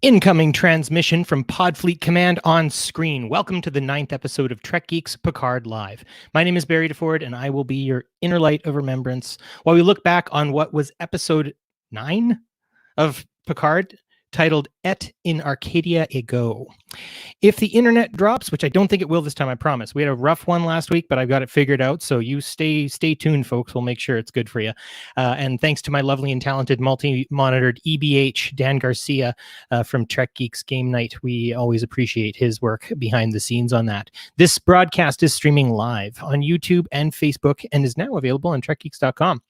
Incoming transmission from Podfleet Command on screen. Welcome to the 9th episode of Trek Geeks Picard Live. My name is Barry DeFord, and I will be your inner light of remembrance while we look back on what was episode 9 of Picard, titled Et in Arcadia Ego. If the internet drops, which I don't think it will this time, I promise. We had a rough one last week, but I've got it figured out. So you stay tuned, folks. We'll make sure it's good for you. And thanks to my lovely and talented multi-monitored EBH, Dan Garcia from Trek Geeks Game Night. We always appreciate his work behind the scenes on that. This broadcast is streaming live on YouTube and Facebook and is now available on TrekGeeks.com.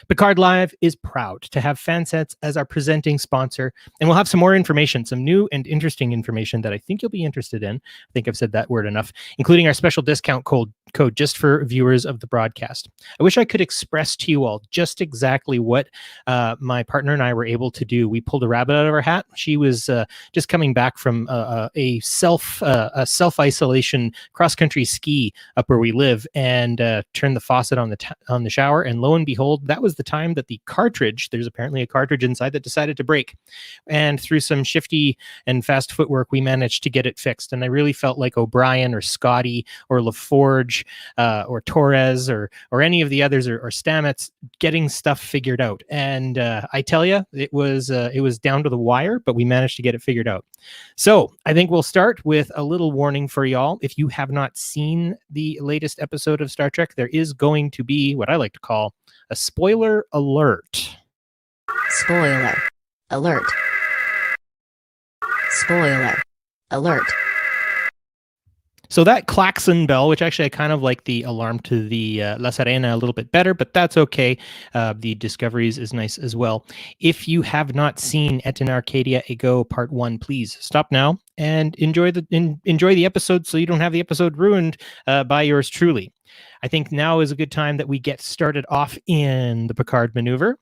Picard Live is proud to have Fansets as our presenting sponsor, and we'll have some more information, some new and interesting information that I think you'll be interested in. I think I've said that word enough, including our special discount code just for viewers of the broadcast. I wish I could express to you all just exactly what my partner and I were able to do. We pulled a rabbit out of our hat. She was just coming back from a self-isolation cross-country ski up where we live, and turned the faucet on the shower, and lo and behold, that was the time that the cartridge, there's apparently a cartridge inside, that decided to break. And through some shifty and fast footwork, we managed to get it fixed. And I really felt like O'Brien or Scotty or LaForge or Torres or any of the others or Stamets getting stuff figured out. And I tell you, it was down to the wire, but we managed to get it figured out. So I think we'll start with a little warning for y'all. If you have not seen the latest episode of Star Trek, there is going to be what I like to call a spoiler alert. Spoiler alert. Spoiler alert. So that klaxon bell, which actually I kind of like the alarm to the La Serena a little bit better, but that's okay. The Discoveries is nice as well. If you have not seen Et in Arcadia Ego Part 1, please stop now and enjoy the episode so you don't have the episode ruined by yours truly. I think now is a good time that we get started off in the Picard maneuver.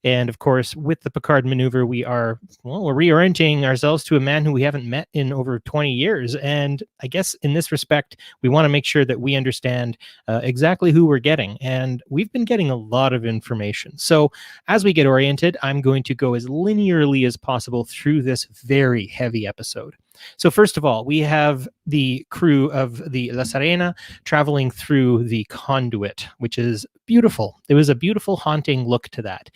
And of course, with the Picard maneuver, we're reorienting ourselves to a man who we haven't met in over 20 years. And I guess in this respect, we want to make sure that we understand exactly who we're getting. And we've been getting a lot of information. So as we get oriented, I'm going to go as linearly as possible through this very heavy episode. So first of all, we have the crew of the La Serena traveling through the conduit, which is beautiful. It was a beautiful, haunting look to that.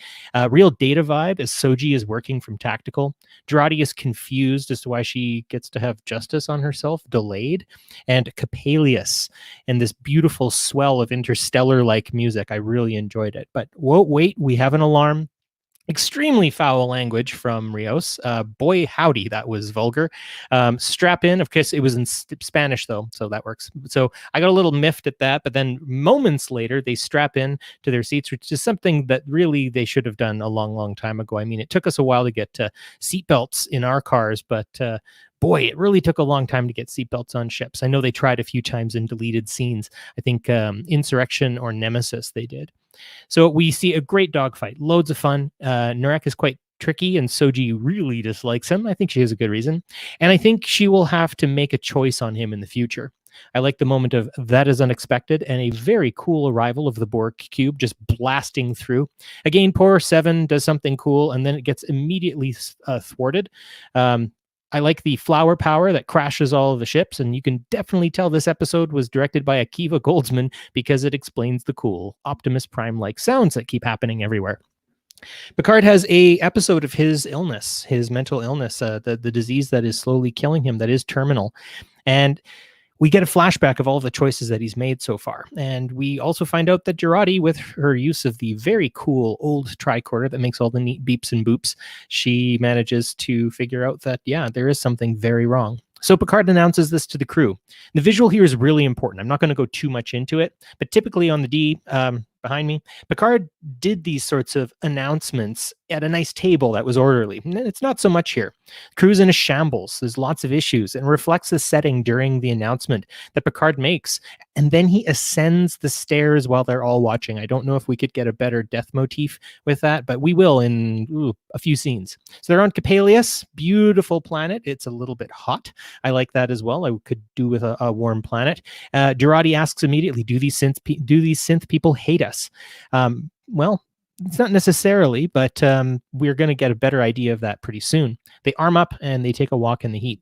Real Data vibe as Soji is working from tactical. Jurati is confused as to why she gets to have justice on herself delayed. And Capelius and this beautiful swell of interstellar-like music. I really enjoyed it. But wait, we have an alarm. Extremely foul language from Rios. Boy, howdy, that was vulgar. Strap in. Of course, it was in Spanish, though, so that works. So I got a little miffed at that, but then moments later, they strap in to their seats, which is something that really they should have done a long, long time ago. I mean, it took us a while to get seatbelts in our cars, but boy, it really took a long time to get seatbelts on ships. I know they tried a few times in deleted scenes. I think Insurrection or Nemesis they did. So we see a great dogfight, loads of fun. Narek is quite tricky, and Soji really dislikes him. I think she has a good reason. And I think she will have to make a choice on him in the future. I like the moment of that is unexpected and a very cool arrival of the Borg cube just blasting through. Again, poor Seven does something cool, and then it gets immediately thwarted. I like the flower power that crashes all of the ships, and you can definitely tell this episode was directed by Akiva Goldsman because it explains the cool Optimus Prime-like sounds that keep happening everywhere. Picard has a episode of his illness, his mental illness, the disease that is slowly killing him, that is terminal. And we get a flashback of all the choices that he's made so far. And we also find out that Jurati, with her use of the very cool old tricorder that makes all the neat beeps and boops, she manages to figure out that, yeah, there is something very wrong. So Picard announces this to the crew. The visual here is really important. I'm not going to go too much into it, but typically on the D behind me, Picard did these sorts of announcements at a nice table that was orderly. It's not so much here. Crew's in a shambles. There's lots of issues, and reflects the setting during the announcement that Picard makes. And then he ascends the stairs while they're all watching. I don't know if we could get a better death motif with that, but we will in a few scenes. So they're on Capelius, beautiful planet. It's a little bit hot. I like that as well. I could do with a warm planet. Jurati asks immediately, do these synth people hate us? Well, it's not necessarily, but we're going to get a better idea of that pretty soon. They arm up and they take a walk in the heat.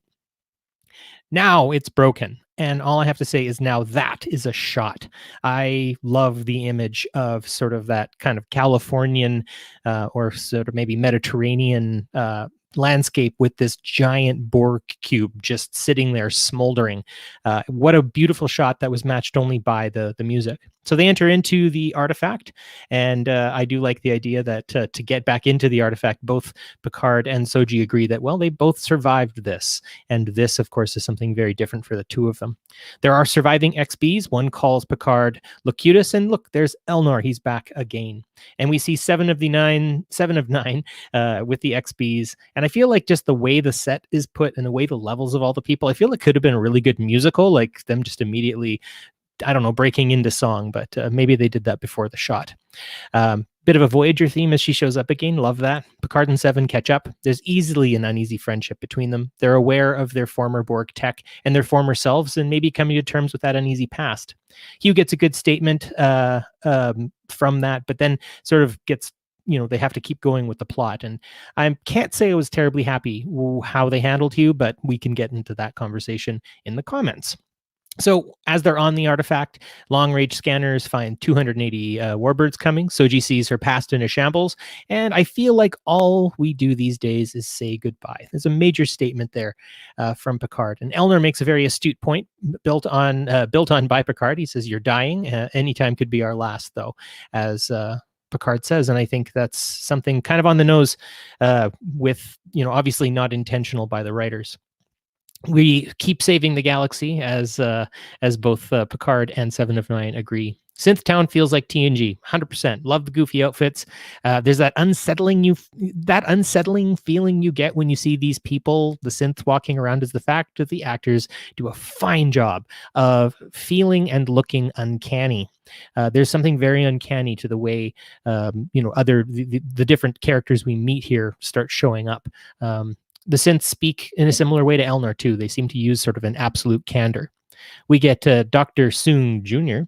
Now it's broken. And all I have to say is now that is a shot. I love the image of sort of that kind of Californian or sort of maybe Mediterranean landscape with this giant Borg cube just sitting there smoldering. What a beautiful shot that was matched only by the music. So they enter into the artifact, and I do like the idea that to get back into the artifact, both Picard and Soji agree that, well, they both survived this, and this, of course, is something very different for the two of them. There are surviving XBs. One calls Picard Locutus, and look, there's Elnor. He's back again, and we see seven of nine with the XBs. And I feel like just the way the set is put and the way the levels of all the people, I feel it could have been a really good musical, like them just immediately, I don't know, breaking into song, but maybe they did that before the shot. Bit of a Voyager theme as she shows up again. Love that. Picard and Seven catch up. There's easily an uneasy friendship between them. They're aware of their former Borg tech and their former selves and maybe coming to terms with that uneasy past. Hugh gets a good statement from that, but then sort of gets, they have to keep going with the plot. And I can't say I was terribly happy how they handled Hugh, but we can get into that conversation in the comments. So as they're on the artifact, long-range scanners find 280 warbirds coming. Soji sees her past in a shambles, and I feel like all we do these days is say goodbye. There's a major statement there from Picard, and Elnor makes a very astute point built on by Picard. He says, "You're dying. Anytime could be our last, though," as Picard says, and I think that's something kind of on the nose with, obviously not intentional by the writers. We keep saving the galaxy, as both Picard and Seven of Nine agree. Synth Town feels like TNG, 100%. Love the goofy outfits. There's that unsettling feeling you get when you see these people, the synths walking around, is the fact that the actors do a fine job of feeling and looking uncanny. There's something very uncanny to the way the different characters we meet here start showing up. The synths speak in a similar way to Elnor, too. They seem to use sort of an absolute candor. We get Dr. Soong Jr.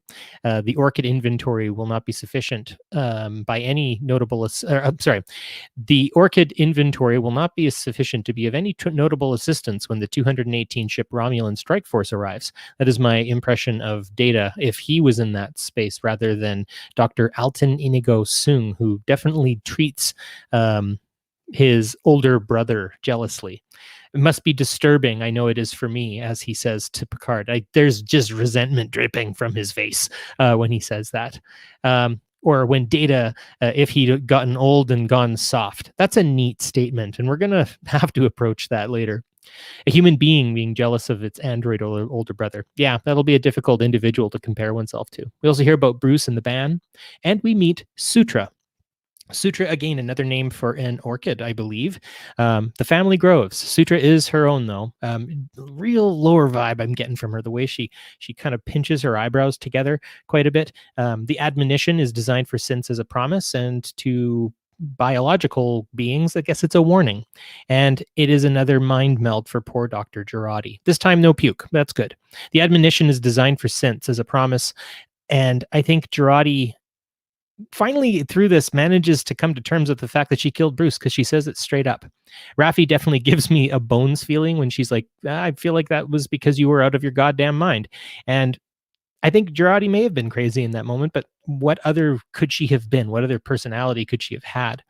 The Orchid inventory will not be sufficient by any notable... The Orchid inventory will not be sufficient to be of any notable assistance when the 218-ship Romulan strike force arrives. That is my impression of Data, if he was in that space, rather than Dr. Alton Inigo Soong, who definitely treats... his older brother jealously. It must be disturbing. I know it is for me, as he says to Picard. There's just resentment dripping from his face when he says that. Or when Data, if he'd gotten old and gone soft. That's a neat statement, and we're going to have to approach that later. A human being jealous of its android or older brother. Yeah, that'll be a difficult individual to compare oneself to. We also hear about Bruce and the band, and we meet Sutra. Sutra, again, another name for an orchid, I believe. The family grows. Sutra is her own, though. Real lower vibe I'm getting from her. The way she kind of pinches her eyebrows together quite a bit. The admonition is designed for synths as a promise, and to biological beings, I guess it's a warning. And it is another mind meld for poor Dr. Girardi. This time, no puke. That's good. The admonition is designed for synths as a promise, and I think Girardi finally through this manages to come to terms with the fact that she killed Bruce, because she says it straight up. Raffi definitely gives me a Bones feeling when she's like, I feel like that was because you were out of your goddamn mind. And I think Girardi may have been crazy in that moment, but what other could she have been? What other personality could she have had?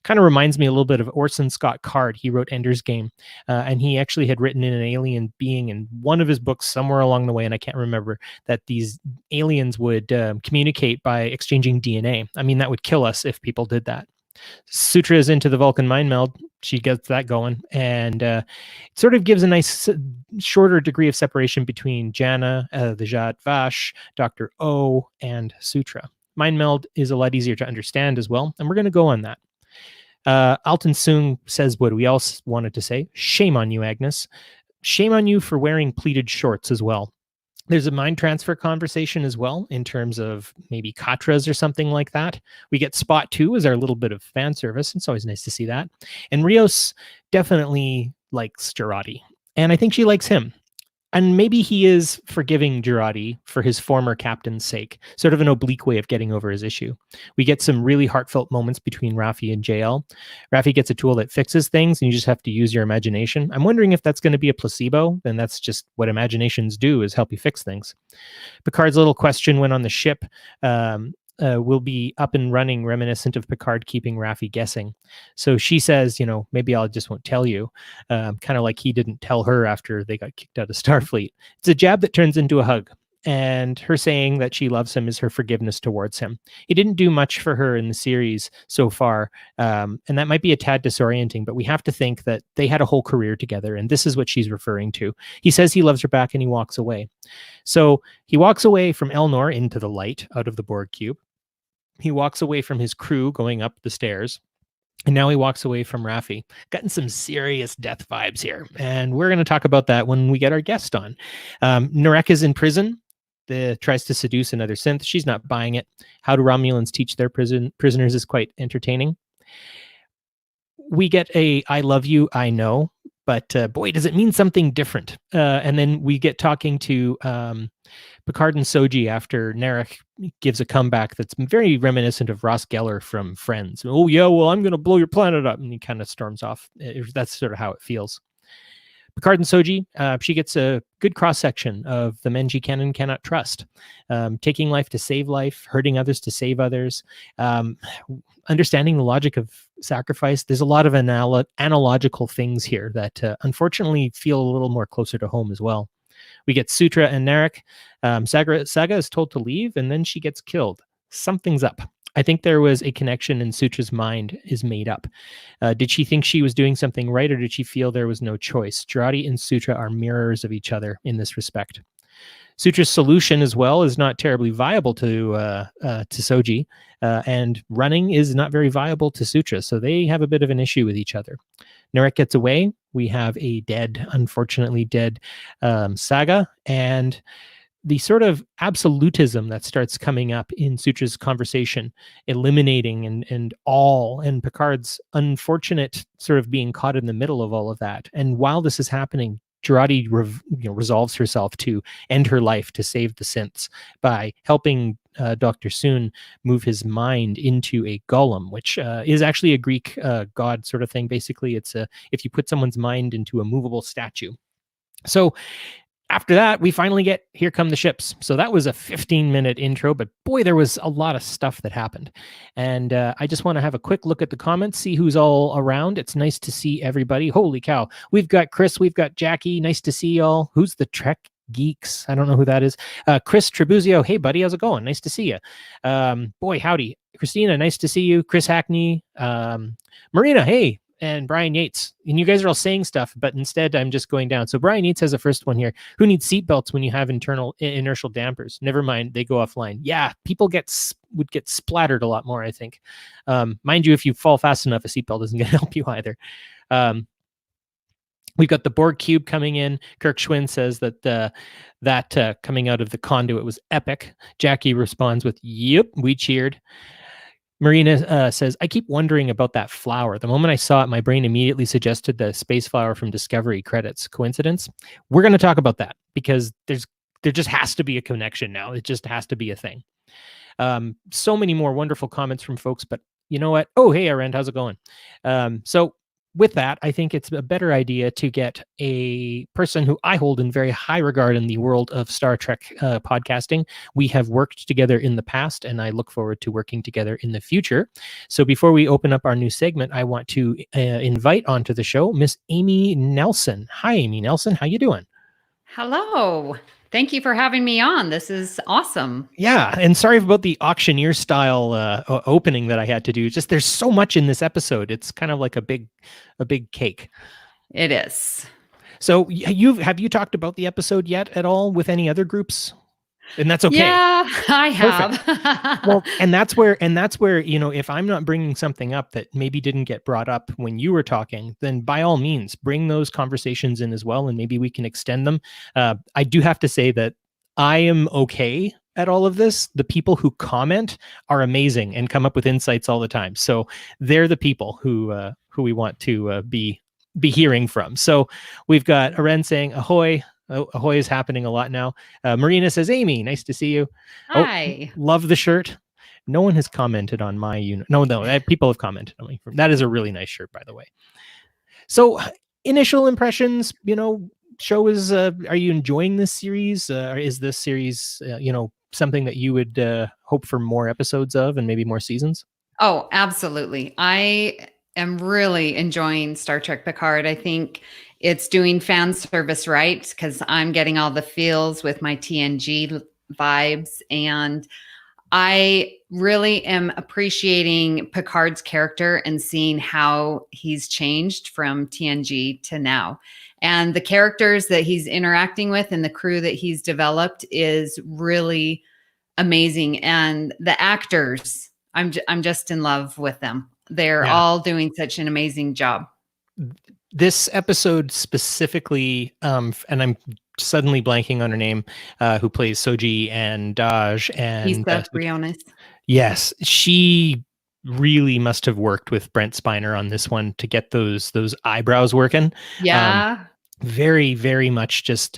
Kind of reminds me a little bit of Orson Scott Card. He wrote Ender's Game, and he actually had written in an alien being in one of his books somewhere along the way, and I can't remember, that these aliens would communicate by exchanging DNA. I mean, that would kill us if people did that. Sutra is into the Vulcan mind meld. She gets that going, and it sort of gives a nice shorter degree of separation between Jana, the Jad Vash, Dr. O, and Sutra. Mind meld is a lot easier to understand as well, and we're going to go on that. Alton Soong says what we all wanted to say. Shame on you, Agnes. Shame on you for wearing pleated shorts as well. There's a mind transfer conversation as well, in terms of maybe Katras or something like that. We get Spot 2 as our little bit of fan service. It's always nice to see that. And Rios definitely likes Girardi, and I think she likes him. And maybe he is forgiving Girardi for his former captain's sake, sort of an oblique way of getting over his issue. We get some really heartfelt moments between Raffi and JL. Raffi gets a tool that fixes things, and you just have to use your imagination. I'm wondering if that's going to be a placebo, and that's just what imaginations do, is help you fix things. Picard's little question when on the ship will be up and running, reminiscent of Picard keeping Raffi guessing. So she says, maybe I'll just won't tell you, kind of like he didn't tell her after they got kicked out of Starfleet. It's a jab that turns into a hug. And her saying that she loves him is her forgiveness towards him. He didn't do much for her in the series so far, and that might be a tad disorienting, but we have to think that they had a whole career together, and this is what she's referring to. He says he loves her back, and he walks away. So he walks away from Elnor into the light, out of the Borg cube. He walks away from his crew going up the stairs. And now he walks away from Raffi. Gotten some serious death vibes here. And we're going to talk about that when we get our guest on. Narek is in prison. Tries to seduce another synth. She's not buying it. How do Romulans teach their prisoners is quite entertaining. We get a I love you, I know. But boy, does it mean something different. And then we get talking to Picard and Soji after Narek gives a comeback that's very reminiscent of Ross Geller from Friends. Oh, yeah, well, I'm going to blow your planet up. And he kind of storms off. That's sort of how it feels. Picard and Soji, she gets a good cross-section of the men she can and cannot trust. Taking life to save life, hurting others to save others, understanding the logic of sacrifice. There's a lot of analogical things here that unfortunately feel a little more closer to home as well. We get Sutra and Narek. Saga is told to leave, and then she gets killed. Something's up. I think there was a connection, and Sutra's mind is made up. Did she think she was doing something right, or did she feel there was no choice? Girardi and Sutra are mirrors of each other in this respect. Sutra's solution as well is not terribly viable to Soji, and running is not very viable to Sutra, so they have a bit of an issue with each other. Narek gets away. We have a unfortunately dead Saga, and the sort of absolutism that starts coming up in Sutra's conversation, eliminating and Picard's unfortunate sort of being caught in the middle of all of that. And while this is happening, Girardi resolves herself to end her life to save the synths by helping Dr. Soon move his mind into a golem, which is actually a Greek god sort of thing. Basically, it's if you put someone's mind into a movable statue. So after that, we finally get Here Come the Ships. So that was a 15-minute intro, but boy, there was a lot of stuff that happened. And I just want to have a quick look at the comments, see who's all around. It's nice to see everybody. Holy cow. We've got Chris, we've got Jackie. Nice to see y'all. Who's the Trek Geeks? I don't know who that is. Chris Trebuzio. Hey, buddy, how's it going? Nice to see you. Boy, howdy. Christina, nice to see you. Chris Hackney. Marina, hey. And Brian Yates. And you guys are all saying stuff, but instead I'm just going down. So Brian Yates has the first one here. Who needs seatbelts when you have inertial dampers? Never mind, they go offline. Yeah, people would get splattered a lot more, I think. Mind you, if you fall fast enough, a seatbelt isn't going to help you either. We've got the Borg cube coming in. Kirk Schwinn says that coming out of the conduit was epic. Jackie responds with, yep, we cheered. Marina says, I keep wondering about that flower. The moment I saw it, my brain immediately suggested the space flower from Discovery credits. Coincidence? We're going to talk about that because there just has to be a connection now. It just has to be a thing. So many more wonderful comments from folks, but you know what? Oh, hey, Arend, how's it going? So with that, I think it's a better idea to get a person who I hold in very high regard in the world of Star Trek podcasting. We have worked together in the past, and I look forward to working together in the future. So before we open up our new segment, I want to invite onto the show Miss Amy Nelson. Hi, Amy Nelson. How you doing? Hello. Thank you for having me on. This is awesome. Yeah, and sorry about the auctioneer style opening that I had to do. Just there's so much in this episode. It's kind of like a big cake. It is. So have you talked about the episode yet at all with any other groups? And that's okay. Yeah, I have. Well, and that's where, if I'm not bringing something up that maybe didn't get brought up when you were talking, then by all means, bring those conversations in as well, and maybe we can extend them. I do have to say that I am okay at all of this. The people who comment are amazing and come up with insights all the time. So they're the people who we want to be hearing from. So we've got Aren saying ahoy. Ahoy is happening a lot now. Marina says, Amy, nice to see you. Hi. Love the shirt. No one has commented on my unit. No, people have commented on me. That is a really nice shirt, by the way. So initial impressions, show is, are you enjoying this series? Or is this series, something that you would hope for more episodes of and maybe more seasons? Oh, absolutely. I am really enjoying Star Trek Picard. I think it's doing fan service right because I'm getting all the feels with my TNG vibes. And I really am appreciating Picard's character and seeing how he's changed from TNG to now. And the characters that he's interacting with and the crew that he's developed is really amazing. And the actors, I'm just in love with them. They're all doing such an amazing job. This episode specifically, and I'm suddenly blanking on her name, who plays Soji and Daj and Lisa Briones. Yes, she really must have worked with Brent Spiner on this one to get those eyebrows working. Yeah. Very, very much just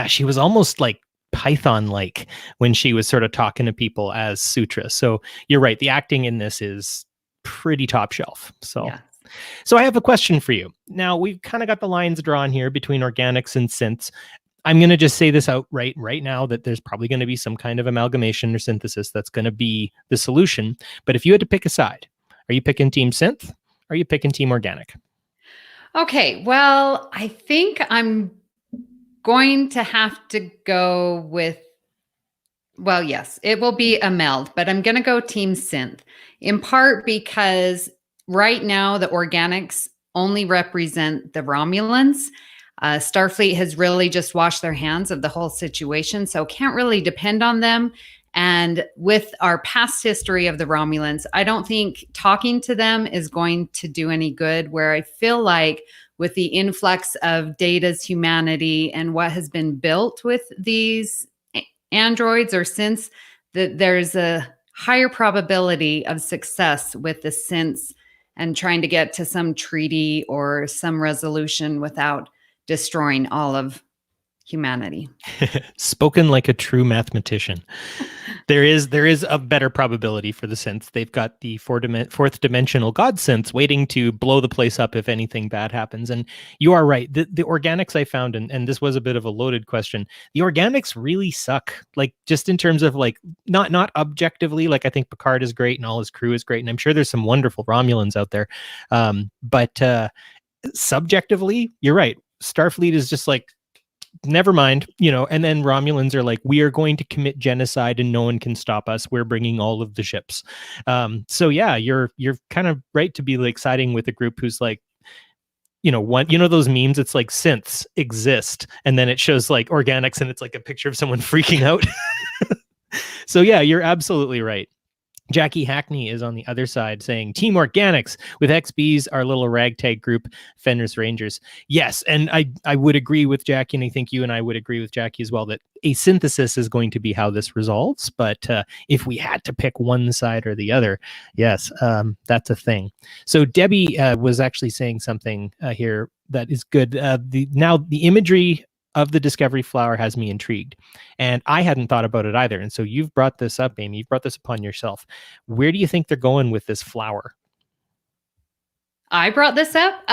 she was almost like Python-like when she was sort of talking to people as Sutra. So you're right, the acting in this is pretty top shelf. So yeah. So I have a question for you. Now, we've kind of got the lines drawn here between organics and synths. I'm going to just say this outright right now that there's probably going to be some kind of amalgamation or synthesis that's going to be the solution. But if you had to pick a side, are you picking Team Synth? Or are you picking Team Organic? Okay, well, I think I'm going to have to go with, well, yes, it will be a meld, but I'm going to go Team Synth, in part because right now the organics only represent the Romulans. Starfleet has really just washed their hands of the whole situation, so can't really depend on them. And with our past history of the Romulans, I don't think talking to them is going to do any good, where I feel like with the influx of Data's humanity and what has been built with these androids or synths, that there's a higher probability of success with the synths and trying to get to some treaty or some resolution without destroying all of humanity. Spoken like a true mathematician. There is a better probability for the synths. They've got the fourth dimensional god synths waiting to blow the place up if anything bad happens. And you are right. The organics I found, and this was a bit of a loaded question, the organics really suck. Like, just in terms of like, not objectively, like I think Picard is great and all his crew is great. And I'm sure there's some wonderful Romulans out there. But subjectively, you're right. Starfleet is just like, never mind, and then Romulans are like, we are going to commit genocide and no one can stop us. We're bringing all of the ships. So yeah, you're kind of right to be like siding with a group who's like, those memes, it's like synths exist. And then it shows like organics and it's like a picture of someone freaking out. So yeah, you're absolutely right. Jackie Hackney is on the other side saying Team Organics with XBs, our little ragtag group, Fenris Rangers. Yes, and I would agree with Jackie, and I think you and I would agree with Jackie as well, that a synthesis is going to be how this resolves. But if we had to pick one side or the other, yes, that's a thing. So Debbie was actually saying something here that is good. The imagery of the Discovery flower has me intrigued, and I hadn't thought about it either. And so you've brought this up, Amy. You've brought this upon yourself. Where do you think they're going with this flower? I brought this up.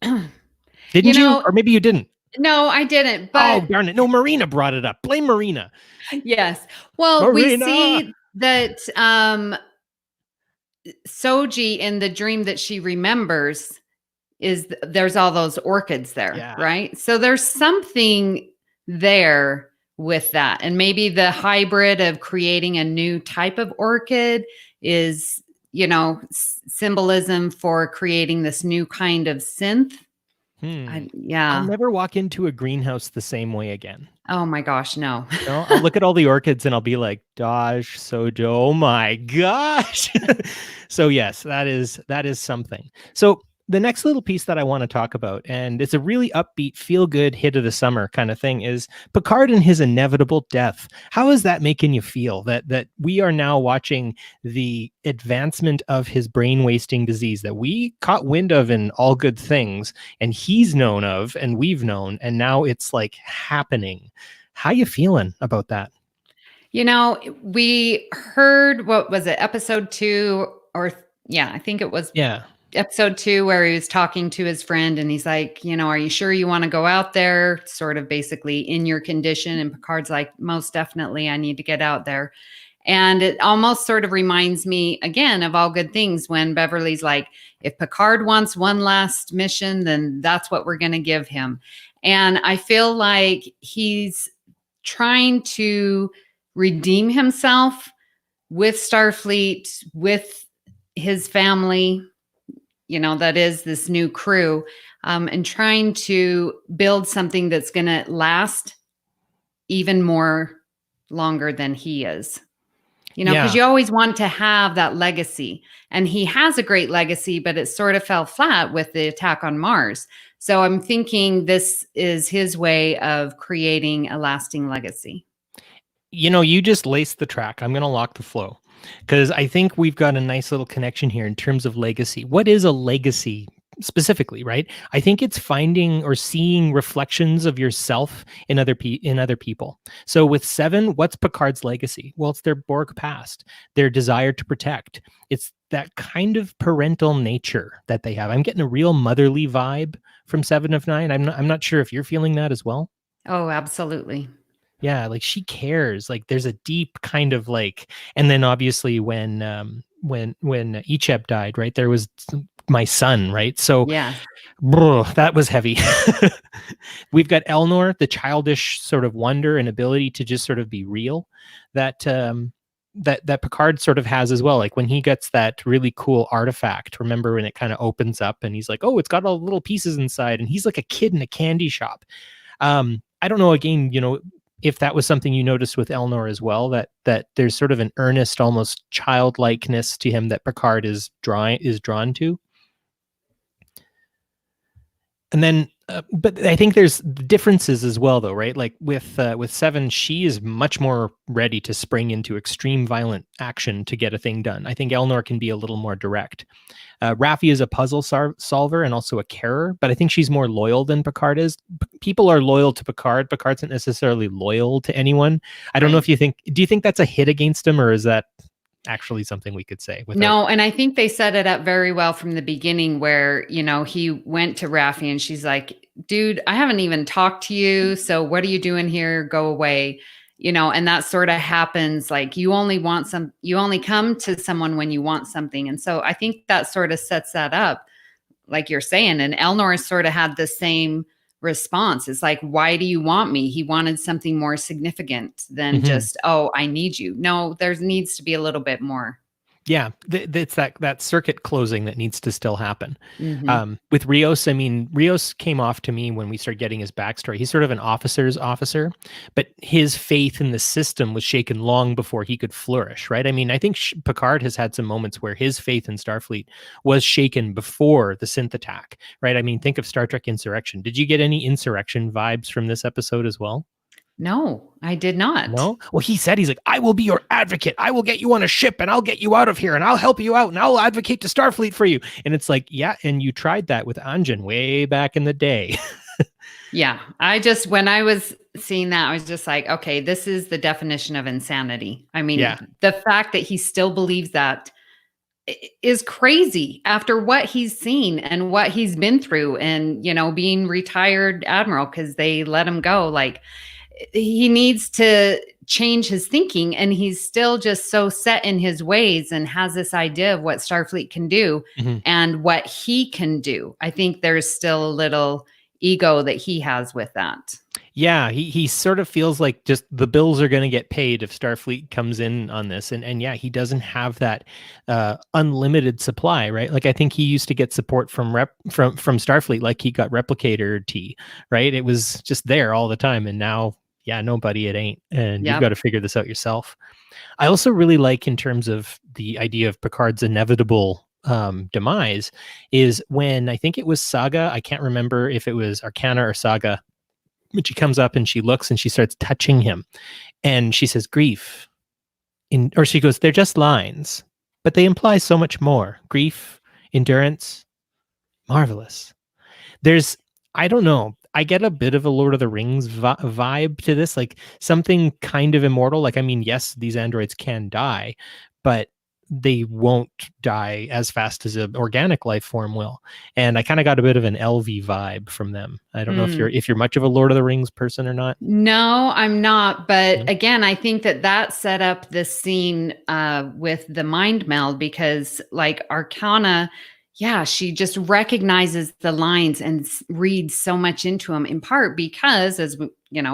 Didn't you? Or maybe you didn't. No, I didn't. But oh, darn it! No, Marina brought it up. Blame Marina. Yes. Well, Marina! We see that Soji, in the dream that she remembers, there's all those orchids there, right? So there's something there with that. And maybe the hybrid of creating a new type of orchid is, symbolism for creating this new kind of synth. I'll never walk into a greenhouse the same way again. Oh my gosh, no. I'll look at all the orchids and I'll be like, Daj, Sojo, oh my gosh. So yes, that is something. So the next little piece that I want to talk about, and it's a really upbeat, feel-good hit of the summer kind of thing, is Picard and his inevitable death. How is that making you feel that we are now watching the advancement of his brain-wasting disease that we caught wind of in All Good Things, and he's known of, and we've known, and now it's like happening. How you feeling about that? You know, we heard, what was it, episode 2, or yeah, I think it was Yeah. episode 2, where he was talking to his friend and he's like, are you sure you want to go out there? Sort of basically in your condition. And Picard's like, most definitely, I need to get out there. And it almost sort of reminds me again of All Good Things, when Beverly's like, if Picard wants one last mission, then that's what we're going to give him. And I feel like he's trying to redeem himself with Starfleet, with his family, that is this new crew, and trying to build something that's going to last even more longer than he is. Because you always want to have that legacy. And he has a great legacy, but it sort of fell flat with the attack on Mars. So I'm thinking this is his way of creating a lasting legacy. You just laced the track. I'm going to lock the flow, because I think we've got a nice little connection here in terms of legacy. What is a legacy specifically, right? I think it's finding or seeing reflections of yourself in other people. So with Seven, what's Picard's legacy? Well, it's their Borg past, their desire to protect. It's that kind of parental nature that they have. I'm getting a real motherly vibe from Seven of Nine. I'm not sure if you're feeling that as well. Oh, absolutely. Yeah, like she cares. Like there's a deep kind of like, and then obviously when Icheb died, right? There was my son, right? So yeah, that was heavy. We've got Elnor, the childish sort of wonder and ability to just sort of be real that Picard sort of has as well. Like when he gets that really cool artifact, remember when it kind of opens up and he's like, oh, it's got all the little pieces inside, and he's like a kid in a candy shop. I don't know, again, if that was something you noticed with Elnor as well, that there's sort of an earnest, almost childlikeness to him that Picard is drawn to. And then, but I think there's differences as well, though, right? Like with Seven, she is much more ready to spring into extreme violent action to get a thing done. I think Elnor can be a little more direct. Raffi is a puzzle solver and also a carer, but I think she's more loyal than Picard is. People are loyal to Picard. Picard's not necessarily loyal to anyone. I don't know if do you think that's a hit against him, or is that actually something we could say? No, and I think they set it up very well from the beginning, where, he went to Raffi and she's like, dude, I haven't even talked to you. So what are you doing here? Go away. And that sort of happens. Like you only come to someone when you want something. And so I think that sort of sets that up, like you're saying. And Elnor sort of had the same response. It's like, why do you want me? He wanted something more significant than just, oh, I need you. No, there needs to be a little bit more. Yeah, it's that circuit closing that needs to still happen. With Rios, I mean, Rios came off to me when we started getting his backstory. He's sort of an officer's officer, but his faith in the system was shaken long before he could flourish, right? I mean, I think Picard has had some moments where his faith in Starfleet was shaken before the synth attack, right? I mean, think of Star Trek Insurrection. Did you get any Insurrection vibes from this episode as well? No, I did not. No? Well, he's like, I will be your advocate. I will get you on a ship and I'll get you out of here and I'll help you out and I'll advocate to Starfleet for you. And it's like, yeah, and you tried that with Anjan way back in the day. Yeah, when I was seeing that, I was just like, okay, this is the definition of insanity. I mean, the fact that he still believes that is crazy after what he's seen and what he's been through, and, being retired admiral because they let him go. Like, he needs to change his thinking, and he's still just so set in his ways and has this idea of what Starfleet can do and what he can do. I think there's still a little ego that he has with that. Yeah, he sort of feels like just the bills are going to get paid if Starfleet comes in on this. And yeah, he doesn't have that unlimited supply, right? Like I think he used to get support from Starfleet, like he got Replicator T, right? It was just there all the time. And now, yeah, nobody, it ain't. And you've got to figure this out yourself. I also really like, in terms of the idea of Picard's inevitable demise is when I think it was Saga. I can't remember if it was Arcana or Saga, but she comes up and she looks and she starts touching him, and she says, "Grief," or she goes, "They're just lines, but they imply so much more. Grief, endurance, marvelous." There's, I don't know, I get a bit of a Lord of the Rings vibe to this, like something kind of immortal. Like, I mean, yes, these androids can die, but they won't die as fast as an organic life form will. And I kind of got a bit of an LV vibe from them. I don't know if you're much of a Lord of the Rings person or not. No, I'm not. But No? again, I think that set up the scene with the mind meld, because like Arcana, yeah, she just recognizes the lines and reads so much into them, in part because, as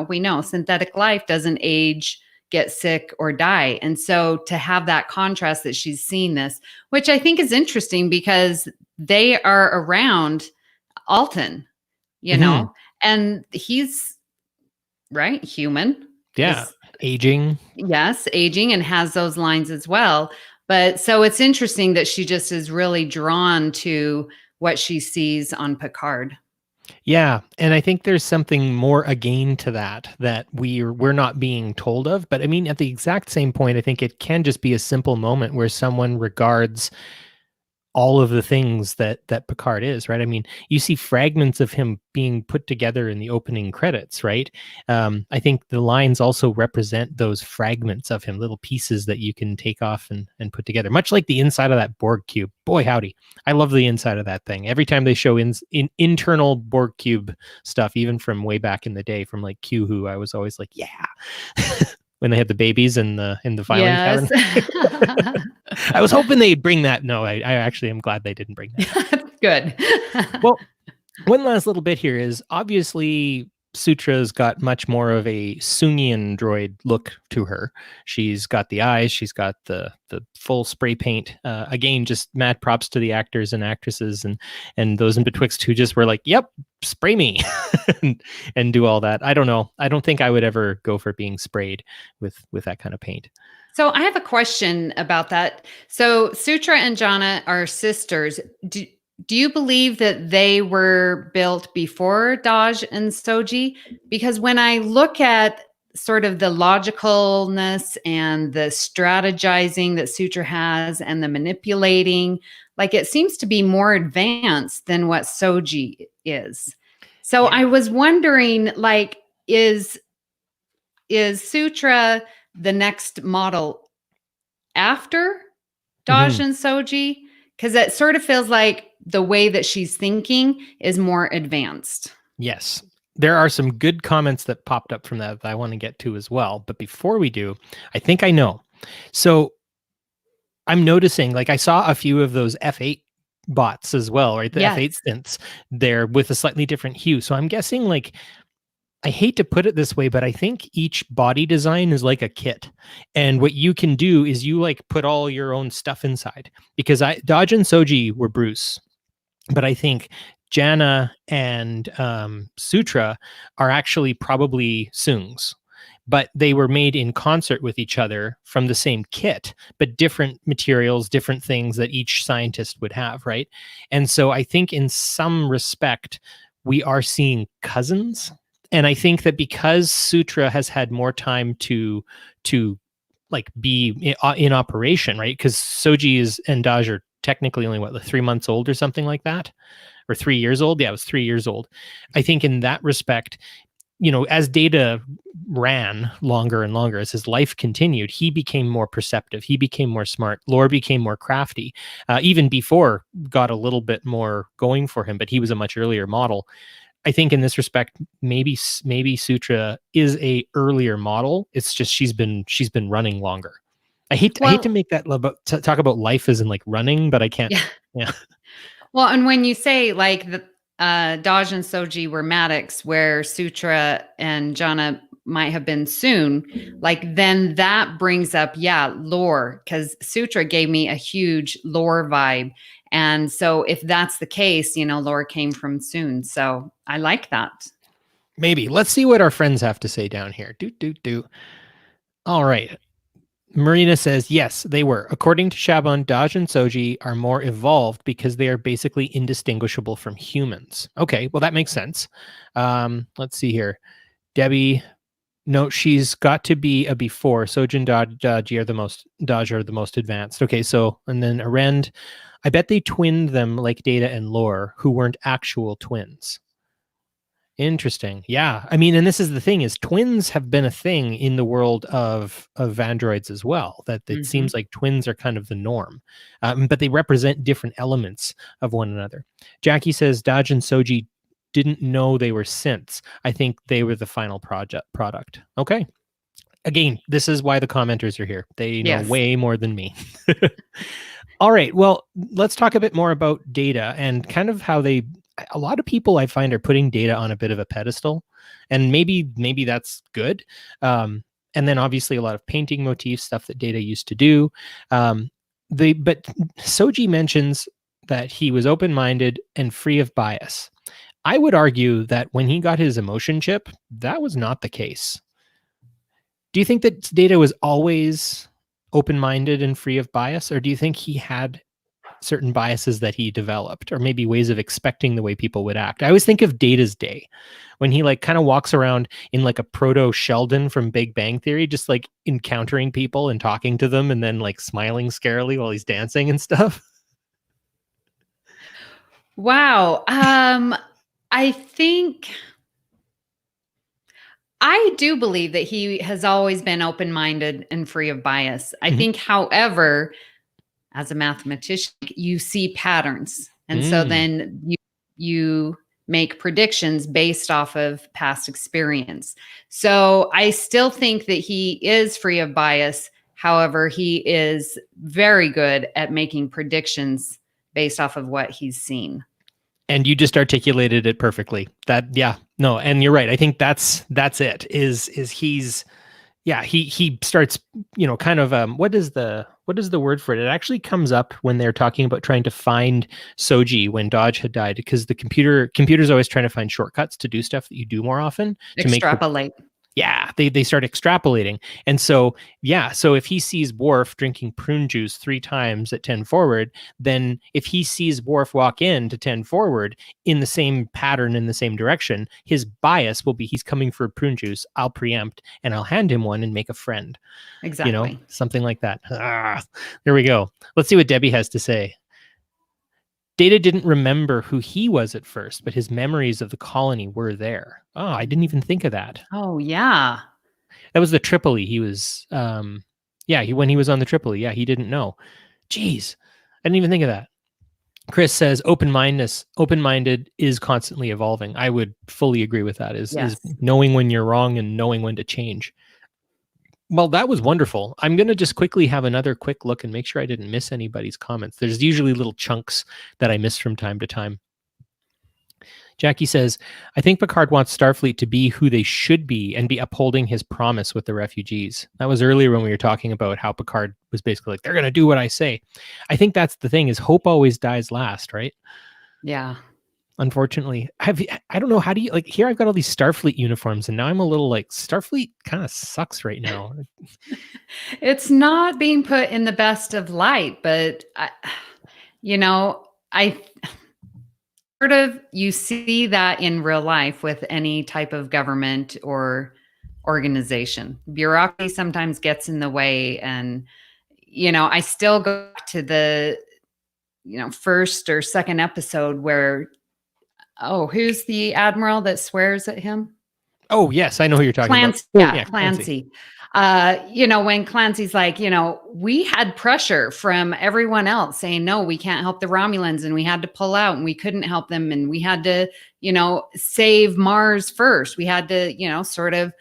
we know, synthetic life doesn't age, get sick, or die. And so to have that contrast that she's seen this, which I think is interesting because they are around Alton, and he's right, human. Yeah, aging. Yes, aging, and has those lines as well. But so it's interesting that she just is really drawn to what she sees on Picard. Yeah, and I think there's something more again to that we're not being told of. But I mean, at the exact same point, I think it can just be a simple moment where someone regards all of the things that Picard is, right? I mean, you see fragments of him being put together in the opening credits, right? I think the lines also represent those fragments of him, little pieces that you can take off and put together, much like the inside of that Borg cube. Boy, howdy. I love the inside of that thing. Every time they show internal Borg cube stuff, even from way back in the day, from like Q Who, I was always like, yeah. When they had the babies in the filing cabinet. I was hoping they'd bring that. No, I actually am glad they didn't bring that. Good. Well, one last little bit here is obviously Sutra's got much more of a Soongian droid look to her. She's got the eyes, she's got the full spray paint. Again, just mad props to the actors and actresses and those in betwixt who just were like, "Yep, spray me," and do all that. I don't know. I don't think I would ever go for being sprayed with that kind of paint. So I have a question about that. So Sutra and Jana are sisters. Do you believe that they were built before Daj and Soji? Because when I look at sort of the logicalness and the strategizing that Sutra has and the manipulating, like it seems to be more advanced than what Soji is. So I was wondering, like, is Sutra the next model after Daj and Soji? Because it sort of feels like the way that she's thinking is more advanced. Yes. There are some good comments that popped up from that I want to get to as well. But before we do, I think I know. So I'm noticing, like I saw a few of those F8 bots as well, right? The F8 synths there with a slightly different hue. So I'm guessing, like, I hate to put it this way, but I think each body design is like a kit. And what you can do is you like put all your own stuff inside, because Daj and Soji were Bruce, but I think Jana and Sutra are actually probably Soongs, but they were made in concert with each other from the same kit, but different materials, different things that each scientist would have, right? And so I think in some respect, we are seeing cousins. And I think that because Sutra has had more time to like be in operation, right? Because Soji and Daj are technically only like 3 months old or something like that, or 3 years old. Yeah, it was 3 years old. I think in that respect, as Data ran longer and longer, as his life continued, he became more perceptive. He became more smart. Lore became more crafty. Even before got a little bit more going for him, but he was a much earlier model. I think in this respect, maybe Sutra is a earlier model. It's just she's been running longer. I hate to make that talk about life as in like running, but I can't. Yeah. Well, and when you say like the Daj and Soji were Maddox, where Sutra and Jana might have been soon, like then that brings up lore, because Sutra gave me a huge lore vibe. And so if that's the case, lore came from soon. So I like that. Maybe. Let's see what our friends have to say down here. All right. Marina says, yes, they were. According to Chabon, Daj and Soji are more evolved because they are basically indistinguishable from humans. Okay, well, that makes sense. Let's see here. Debbie, no, she's got to be a before. Soji and Daj are the most advanced. Okay, so, and then Arend, I bet they twinned them like Data and Lore, who weren't actual twins. Interesting. Yeah. I mean, and this is the thing is twins have been a thing in the world of androids as well, that it seems like twins are kind of the norm, but they represent different elements of one another. Jackie says Daj and Soji didn't know they were synths. I think they were the final product. Okay. Again, this is why the commenters are here. They know way more than me. All right. Well, let's talk a bit more about Data and kind of how a lot of people I find are putting Data on a bit of a pedestal, and maybe that's good. And then obviously a lot of painting motifs, stuff that Data used to do. But Soji mentions that he was open-minded and free of bias. I would argue that when he got his emotion chip, that was not the case. Do you think that Data was always open-minded and free of bias, or do you think he had certain biases that he developed, or maybe ways of expecting the way people would act? I always think of Data's day when he like kind of walks around in like a proto Sheldon from Big Bang Theory, just like encountering people and talking to them and then like smiling scarily while he's dancing and stuff. Wow. I do believe that he has always been open-minded and free of bias. I think, however, as a mathematician, you see patterns. And so then you make predictions based off of past experience. So I still think that he is free of bias. However, he is very good at making predictions based off of what he's seen. And you just articulated it perfectly. And you're right. I think that's it. He starts, kind of what is the word for it? It actually comes up when they're talking about trying to find Soji when Daj had died, because the computer's always trying to find shortcuts to do stuff that you do more often. Extrapolate. They start extrapolating. And so if he sees Worf drinking prune juice 3 times at 10 forward, then if he sees Worf walk in to 10 forward in the same pattern, in the same direction, his bias will be he's coming for prune juice. I'll preempt and I'll hand him one and make a friend. Exactly. Something like that. There we go. Let's see what Debbie has to say. Data didn't remember who he was at first, but his memories of the colony were there. Oh, I didn't even think of that. Oh, yeah. That was the Tripoli. He was, when he was on the Tripoli, he didn't know. Jeez, I didn't even think of that. Chris says open-minded is constantly evolving. I would fully agree with that. Is knowing when you're wrong and knowing when to change. Well, that was wonderful. I'm going to just quickly have another quick look and make sure I didn't miss anybody's comments. There's usually little chunks that I miss from time to time. Jackie says, I think Picard wants Starfleet to be who they should be and be upholding his promise with the refugees. That was earlier when we were talking about how Picard was basically like, they're going to do what I say. I think that's the thing, is hope always dies last, right? Yeah. Unfortunately, I don't know, how do you, like, here I've got all these Starfleet uniforms and now I'm a little like, Starfleet kind of sucks right now. It's not being put in the best of light, but you see that in real life with any type of government or organization. Bureaucracy sometimes gets in the way. And, I still go back to the, first or second episode where, who's the admiral that swears at him? Oh, yes, I know who you're talking about. Yeah, Clancy. When Clancy's like, we had pressure from everyone else saying, no, we can't help the Romulans, and we had to pull out and we couldn't help them. And we had to, save Mars first. We had to, sort of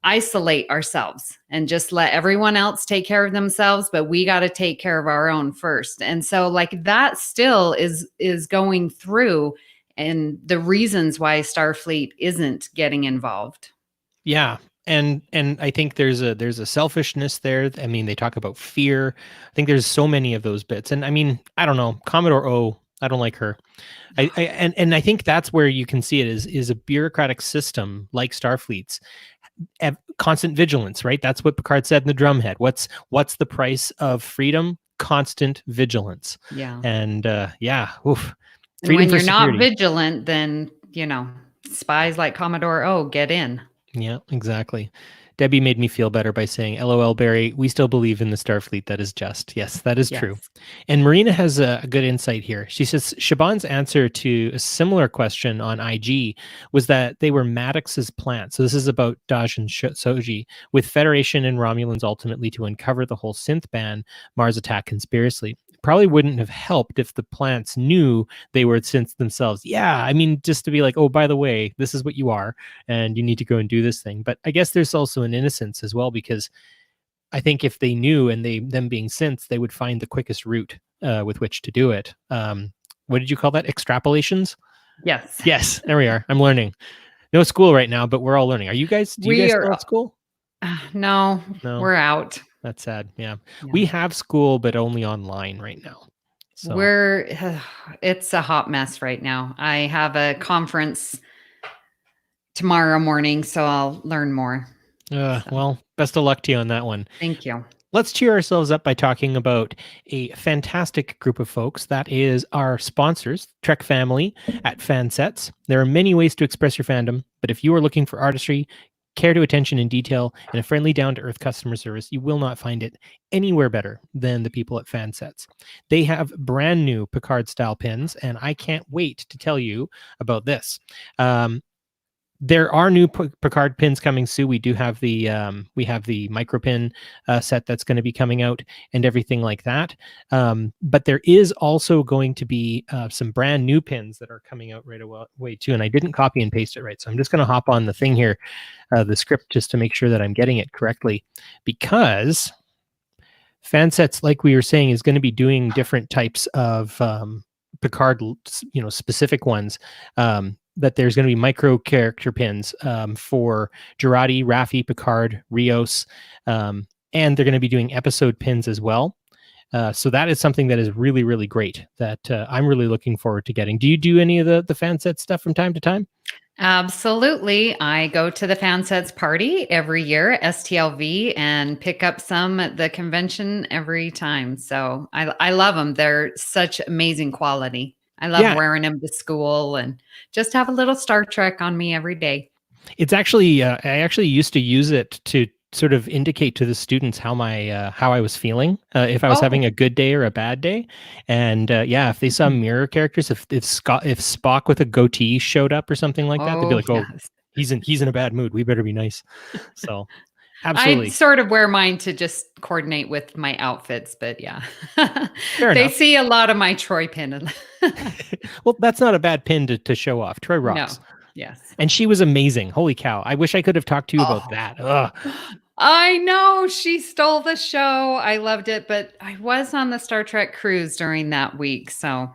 isolate ourselves and just let everyone else take care of themselves. But we got to take care of our own first. And so like that still is going through, and the reasons why Starfleet isn't getting involved. Yeah. And I think there's a selfishness there. I mean, they talk about fear. I think there's so many of those bits. And I mean, I don't know, Commodore O, I don't like her. And I think that's where you can see it is a bureaucratic system like Starfleet's constant vigilance, right? That's what Picard said in the drumhead. What's the price of freedom? Constant vigilance. Yeah. And oof. And Freedom when for you're not security. vigilant, then, spies like Commodore O get in. Yeah, exactly. Debbie made me feel better by saying, LOL, Barry, we still believe in the Starfleet. That is just. Yes, that is true. Yes. And Marina has a good insight here. She says Shaban's answer to a similar question on IG was that they were Maddox's plant. So this is about Daj and Soji, with Federation and Romulans ultimately to uncover the whole synth ban Mars attack conspiracy. Probably wouldn't have helped if the plants knew they were synths themselves. Yeah, I mean, just to be like, oh, by the way, this is what you are, and you need to go and do this thing. But I guess there's also an innocence as well, because I think if they knew and them being synths, they would find the quickest route with which to do it. What did you call that? Extrapolations? Yes. Yes, there we are. I'm learning. No school right now, but we're all learning. Are you guys? Do you guys still at school? No, we're out. That's sad. Yeah. We have school, but only online right now. So it's a hot mess right now. I have a conference tomorrow morning, so I'll learn more. Well, best of luck to you on that one. Thank you. Let's cheer ourselves up by talking about a fantastic group of folks. That is our sponsors, Trek Family at Fansets. There are many ways to express your fandom, but if you are looking for artistry, care to attention in detail, and a friendly, down-to-earth customer service, you will not find it anywhere better than the people at Fansets. They have brand new Picard-style pins, and I can't wait to tell you about this. There are new Picard pins coming soon. We do have the micro pin set that's going to be coming out and everything like that. But there is also going to be some brand new pins that are coming out right away too. And I didn't copy and paste it right, so I'm just going to hop on the thing here, the script, just to make sure that I'm getting it correctly, because Fansets, like we were saying, is going to be doing different types of Picard, specific ones. That there's going to be micro character pins for Jurati, Raffi, Picard, Rios, and they're going to be doing episode pins as well. So that is something that is really, really great that I'm really looking forward to getting. Do you do any of the Fanset stuff from time to time? Absolutely. I go to the Fansets party every year, STLV, and pick up some at the convention every time. So I love them. They're such amazing quality. I love wearing them to school and just have a little Star Trek on me every day. It's actually, I actually used to use it to sort of indicate to the students how I was feeling, if I was having a good day or a bad day. And if they saw mirror characters, if Spock with a goatee showed up or something like that, they'd be like, oh, yes. he's in a bad mood. We better be nice. So absolutely. I sort of wear mine to just coordinate with my outfits, but yeah. They see a lot of my Troy pin. Well, that's not a bad pin to show off. Troy rocks. No. Yes. And she was amazing. Holy cow. I wish I could have talked to you about that. Ugh. I know. She stole the show. I loved it, but I was on the Star Trek cruise during that week. So,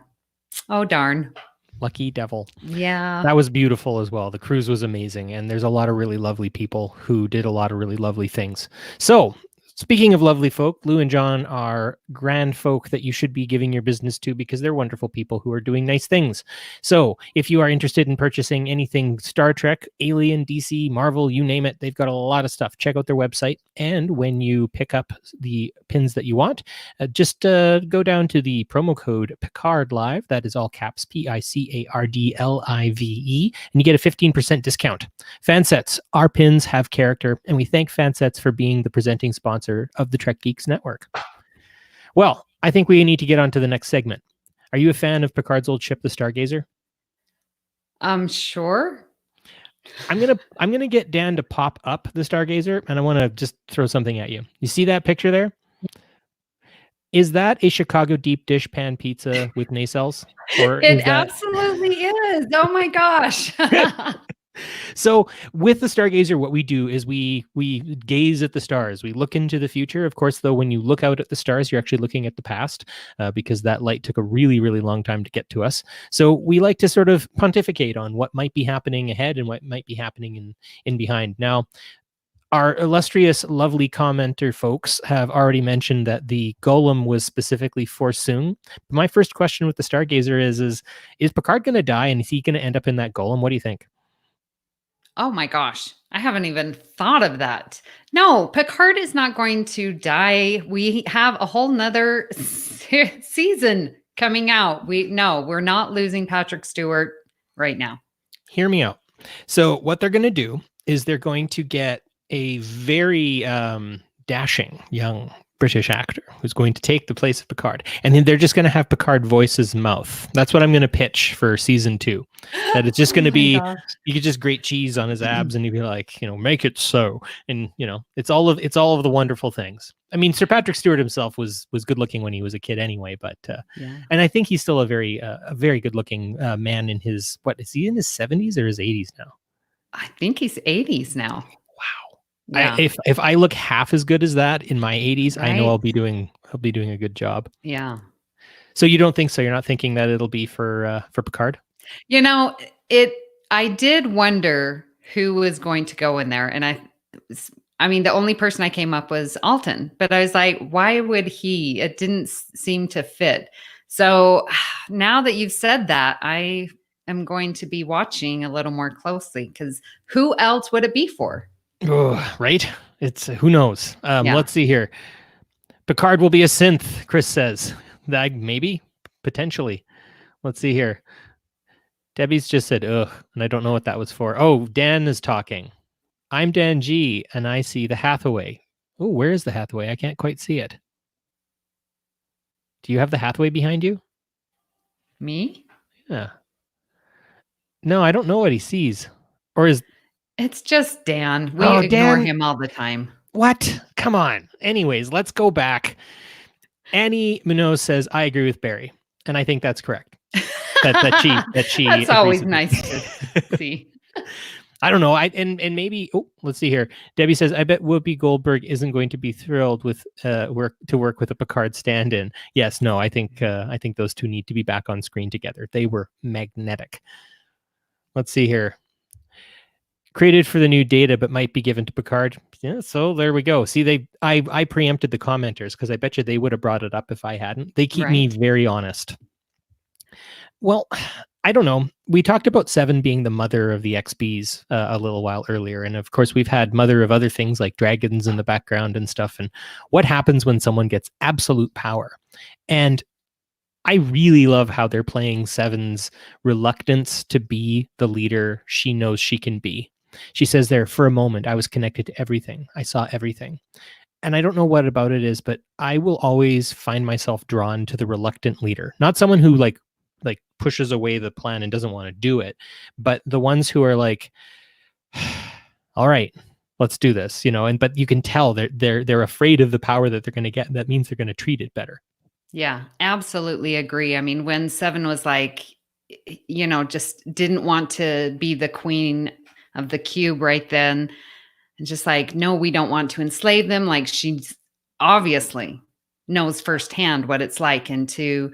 oh, darn. Lucky devil. Yeah. That was beautiful as well. The cruise was amazing. And there's a lot of really lovely people who did a lot of really lovely things. So, speaking of lovely folk, Lou and John are grand folk that you should be giving your business to, because they're wonderful people who are doing nice things. So if you are interested in purchasing anything Star Trek, Alien, DC, Marvel, you name it, they've got a lot of stuff. Check out their website. And when you pick up the pins that you want, just go down to the promo code Picard Live. That is all caps, PICARDLIVE, and you get a 15% discount. Fansets, our pins have character, and we thank Fansets for being the presenting sponsor of the Trek Geeks Network. Well, I think we need to get on to the next segment. Are you a fan of Picard's old ship, the Stargazer? Sure. I'm gonna get Dan to pop up the Stargazer, and I want to just throw something at you. You see that picture there? Is that a Chicago deep dish pan pizza with nacelles? Or it absolutely is. Oh my gosh. So with the Stargazer, what we do is we gaze at the stars. We look into the future. Of course, though, when you look out at the stars, you're actually looking at the past, because that light took a really, really long time to get to us. So we like to sort of pontificate on what might be happening ahead and what might be happening in behind. Now, our illustrious, lovely commenter folks have already mentioned that the golem was specifically for Soong. My first question with the Stargazer is Picard going to die, and is he going to end up in that golem? What do you think? Oh my gosh. I haven't even thought of that. No, Picard is not going to die. We have a whole nother season coming out. We're not losing Patrick Stewart right now. Hear me out. So what they're going to do is they're going to get a very dashing young British actor who's going to take the place of Picard. And then they're just going to have Picard voice his mouth. That's what I'm going to pitch for season 2. That it's just going to be, you could just grate cheese on his abs and you'd be like, make it so. And, it's all of the wonderful things. I mean, Sir Patrick Stewart himself was good looking when he was a kid anyway, but, and I think he's still a very good looking man in his, what is he in his 70s or his 80s now? I think he's 80s now. Wow. Yeah. If I look half as good as that in my 80s, Right? I know I'll be doing a good job. Yeah. So you don't think so? You're not thinking that it'll be for Picard? I did wonder who was going to go in there, and I mean, the only person I came up was Alton, but I was like, why would he? It didn't seem to fit. So now that you've said that, I am going to be watching a little more closely, because who else would it be for? Oh, right. It's who knows. Yeah. Let's see here. Picard will be a synth, Chris says. Maybe, potentially. Let's see here. Debbie's just said, ugh, and I don't know what that was for. Oh, Dan is talking. I'm Dan G, and I see the Hathaway. Oh, where is the Hathaway? I can't quite see it. Do you have the Hathaway behind you? Me? Yeah. No, I don't know what he sees. Or is... It's just Dan. We ignore Dan. him all the time. What? Come on. Anyways, let's go back. Annie Munoz says, I agree with Barry. And I think that's correct. That she That's always nice to see. I don't know. And maybe, let's see here. Debbie says, I bet Whoopi Goldberg isn't going to be thrilled with work with a Picard stand-in. Yes, no, I think those two need to be back on screen together. They were magnetic. Let's see here. Created for the new Data, but might be given to Picard. Yeah, so there we go. See, I preempted the commenters because I bet you they would have brought it up if I hadn't. They keep me very honest. Well, I don't know. We talked about Seven being the mother of the XBs a little while earlier. And of course, we've had mother of other things like dragons in the background and stuff. And what happens when someone gets absolute power? And I really love how they're playing Seven's reluctance to be the leader she knows she can be. She says there, for a moment, I was connected to everything. I saw everything. And I don't know what about it is, but I will always find myself drawn to the reluctant leader. Not someone who like pushes away the plan and doesn't want to do it, but the ones who are like, all right, let's do this, but you can tell they're afraid of the power that they're going to get. That means they're going to treat it better. Yeah, absolutely agree. I mean, when Seven was like, just didn't want to be the queen of the cube right then, and just like, no, we don't want to enslave them. Like, she's obviously knows firsthand what it's like, and to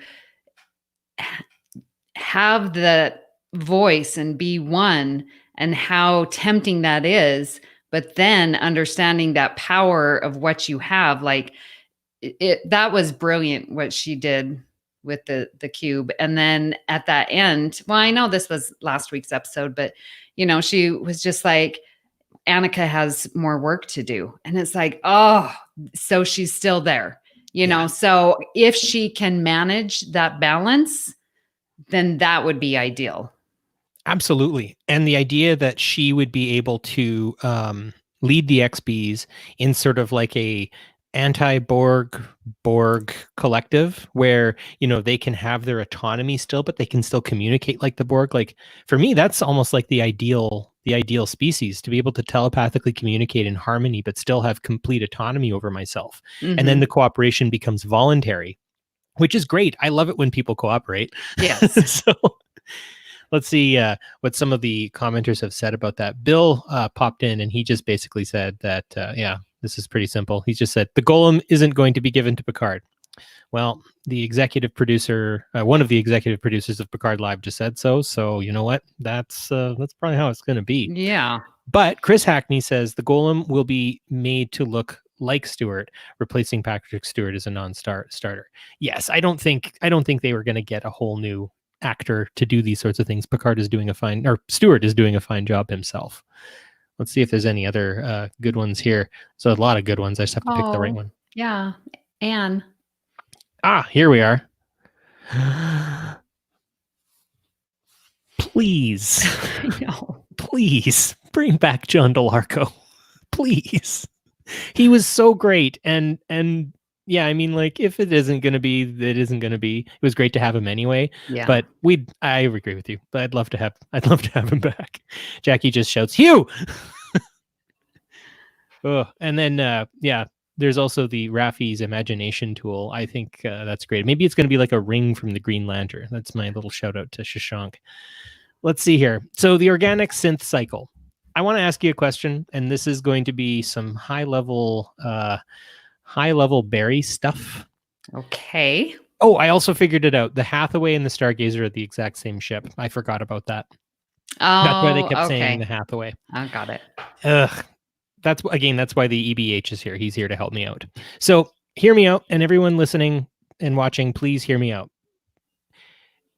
have the voice and be one, and how tempting that is, but then understanding that power of what you have, like that was brilliant what she did with the cube. And then at that end, well, I know this was last week's episode, but she was just like, Annika has more work to do. And it's like, oh, so she's still there, so if she can manage that balance, then that would be ideal. Absolutely. And the idea that she would be able to lead the XBs in sort of like a anti-Borg collective where, they can have their autonomy still, but they can still communicate like the Borg. Like, for me, that's almost like the ideal species, to be able to telepathically communicate in harmony, but still have complete autonomy over myself. Mm-hmm. And then the cooperation becomes voluntary, which is great. I love it when people cooperate. Yes. So let's see what some of the commenters have said about that. Bill popped in and he just basically said that, this is pretty simple. He just said, the golem isn't going to be given to Picard. Well, the executive producer, one of the executive producers of Picard Live just said so. So you know what? That's probably how it's going to be. Yeah. But Chris Hackney says the golem will be made to look like Stewart, replacing Patrick Stewart as a non-starter. Yes, I don't think they were going to get a whole new actor to do these sorts of things. Stewart is doing a fine job himself. Let's see if there's any other good ones here. So a lot of good ones. I just have to pick the right one. Yeah. Anne. Here we are. Please. No. Please bring back John DeLarco. Please. He was so great. And yeah, I mean, like, if it isn't going to be, it isn't going to be. It was great to have him anyway. Yeah. But I agree with you. But I'd love to have him back. Jackie just shouts, Hugh! And then, there's also the Raffi's imagination tool. I think that's great. Maybe it's going to be like a ring from the Green Lantern. That's my little shout out to Shashank. Let's see here. So the organic synth cycle. I want to ask you a question, and this is going to be some high level Barry stuff. Okay. Oh, I also figured it out. The Hathaway and the Stargazer are the exact same ship. I forgot about that. Oh, that's why they kept saying the Hathaway. I got it. That's why the EBH is here. He's here to help me out. So hear me out, and everyone listening and watching, please hear me out.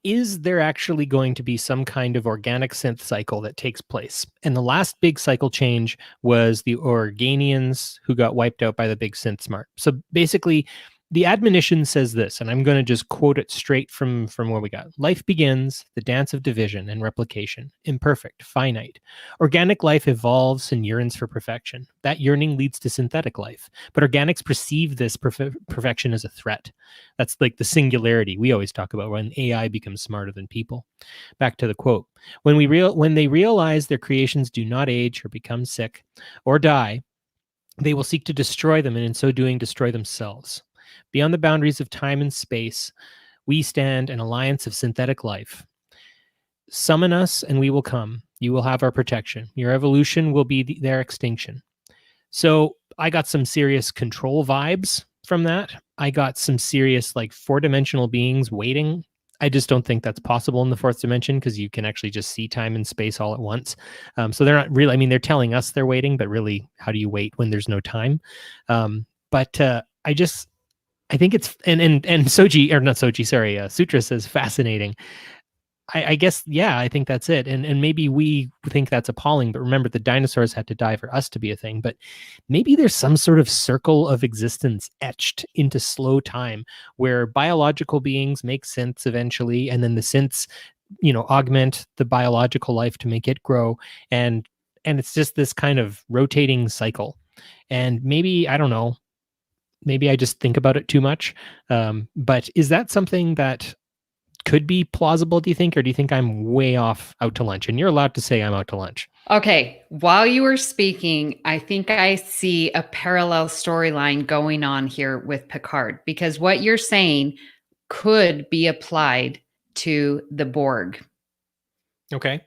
Is there actually going to be some kind of organic synth cycle that takes place? And the last big cycle change was the Organians who got wiped out by the big synth smart. So basically, the admonition says this, and I'm going to just quote it straight from where we got. Life begins, the dance of division and replication, imperfect, finite. Organic life evolves and yearns for perfection. That yearning leads to synthetic life. But organics perceive this perfection as a threat. That's like the singularity we always talk about when AI becomes smarter than people. Back to the quote. When they realize their creations do not age or become sick or die, they will seek to destroy them, and in so doing, destroy themselves. Beyond the boundaries of time and space, we stand an alliance of synthetic life. Summon us and we will come. You will have our protection. Your evolution will be their extinction. So I got some serious control vibes from that. I got some serious like 4-dimensional beings waiting. I just don't think that's possible in the 4th dimension because you can actually just see time and space all at once. So they're not really, I mean, they're telling us they're waiting, but really, how do you wait when there's no time? I think it's and Soji, or not Soji, sorry, Sutra says fascinating. I guess, yeah, I think that's it. And maybe we think that's appalling, but remember the dinosaurs had to die for us to be a thing. But maybe there's some sort of circle of existence etched into slow time where biological beings make synths eventually, and then the synths, augment the biological life to make it grow. And it's just this kind of rotating cycle. And maybe, I don't know, maybe I just think about it too much. But is that something that could be plausible, do you think? Or do you think I'm way off out to lunch? And you're allowed to say I'm out to lunch. Okay. While you were speaking, I think I see a parallel storyline going on here with Picard, because what you're saying could be applied to the Borg. Okay.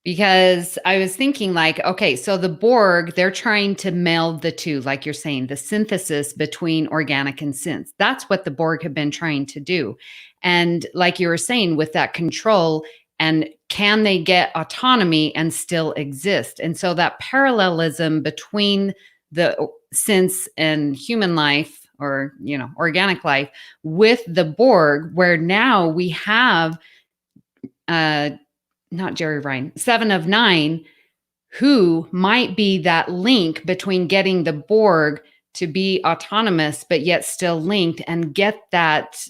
Because I was thinking like, okay, so the Borg, they're trying to meld the two, like you're saying, the synthesis between organic and synth. That's what the Borg have been trying to do. And like you were saying, with that control, and can they get autonomy and still exist? And so that parallelism between the synths and human life, or, organic life, with the Borg, where now we have, not Jerry Ryan, 7 of 9, who might be that link between getting the Borg to be autonomous, but yet still linked, and get that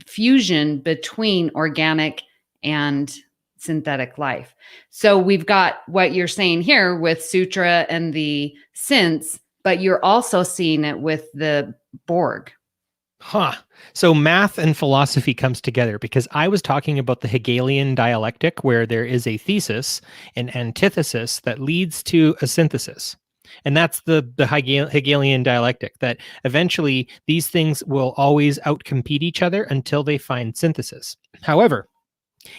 fusion between organic and synthetic life. So we've got what you're saying here with Sutra and the synths, but you're also seeing it with the Borg. Huh. So math and philosophy comes together, because I was talking about the Hegelian dialectic, where there is a thesis, an antithesis that leads to a synthesis. And that's the Hegelian dialectic, that eventually these things will always outcompete each other until they find synthesis. However,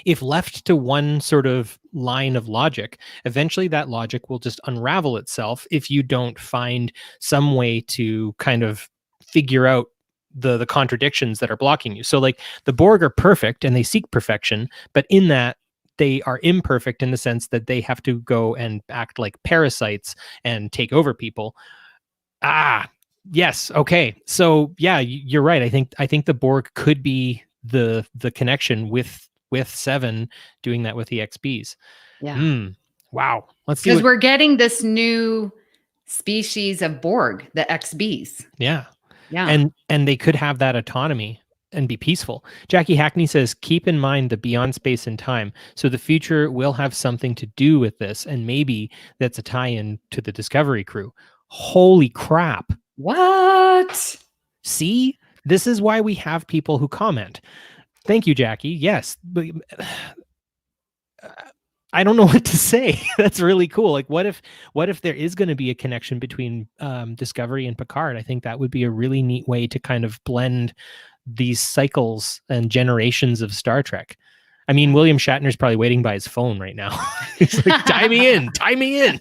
if left to one sort of line of logic, eventually that logic will just unravel itself if you don't find some way to kind of figure out the contradictions that are blocking you. So like the Borg are perfect and they seek perfection, but in that they are imperfect in the sense that they have to go and act like parasites and take over people. Yes. Okay. So yeah, you're right. I think the Borg could be the connection with with 7 doing that with the XBs. Yeah. Wow. Let's see. Because we're getting this new species of Borg, the XBs. Yeah. Yeah. And they could have that autonomy and be peaceful. Jackie Hackney says, keep in mind the beyond space and time. So the future will have something to do with this. And maybe that's a tie-in to the Discovery crew. Holy crap. What? See, this is why we have people who comment. Thank you, Jackie. Yes. But, I don't know what to say. That's really cool. Like, what if there is going to be a connection between Discovery and Picard? I think that would be a really neat way to kind of blend these cycles and generations of Star Trek. I mean, William Shatner's probably waiting by his phone right now. He's like, tie me in.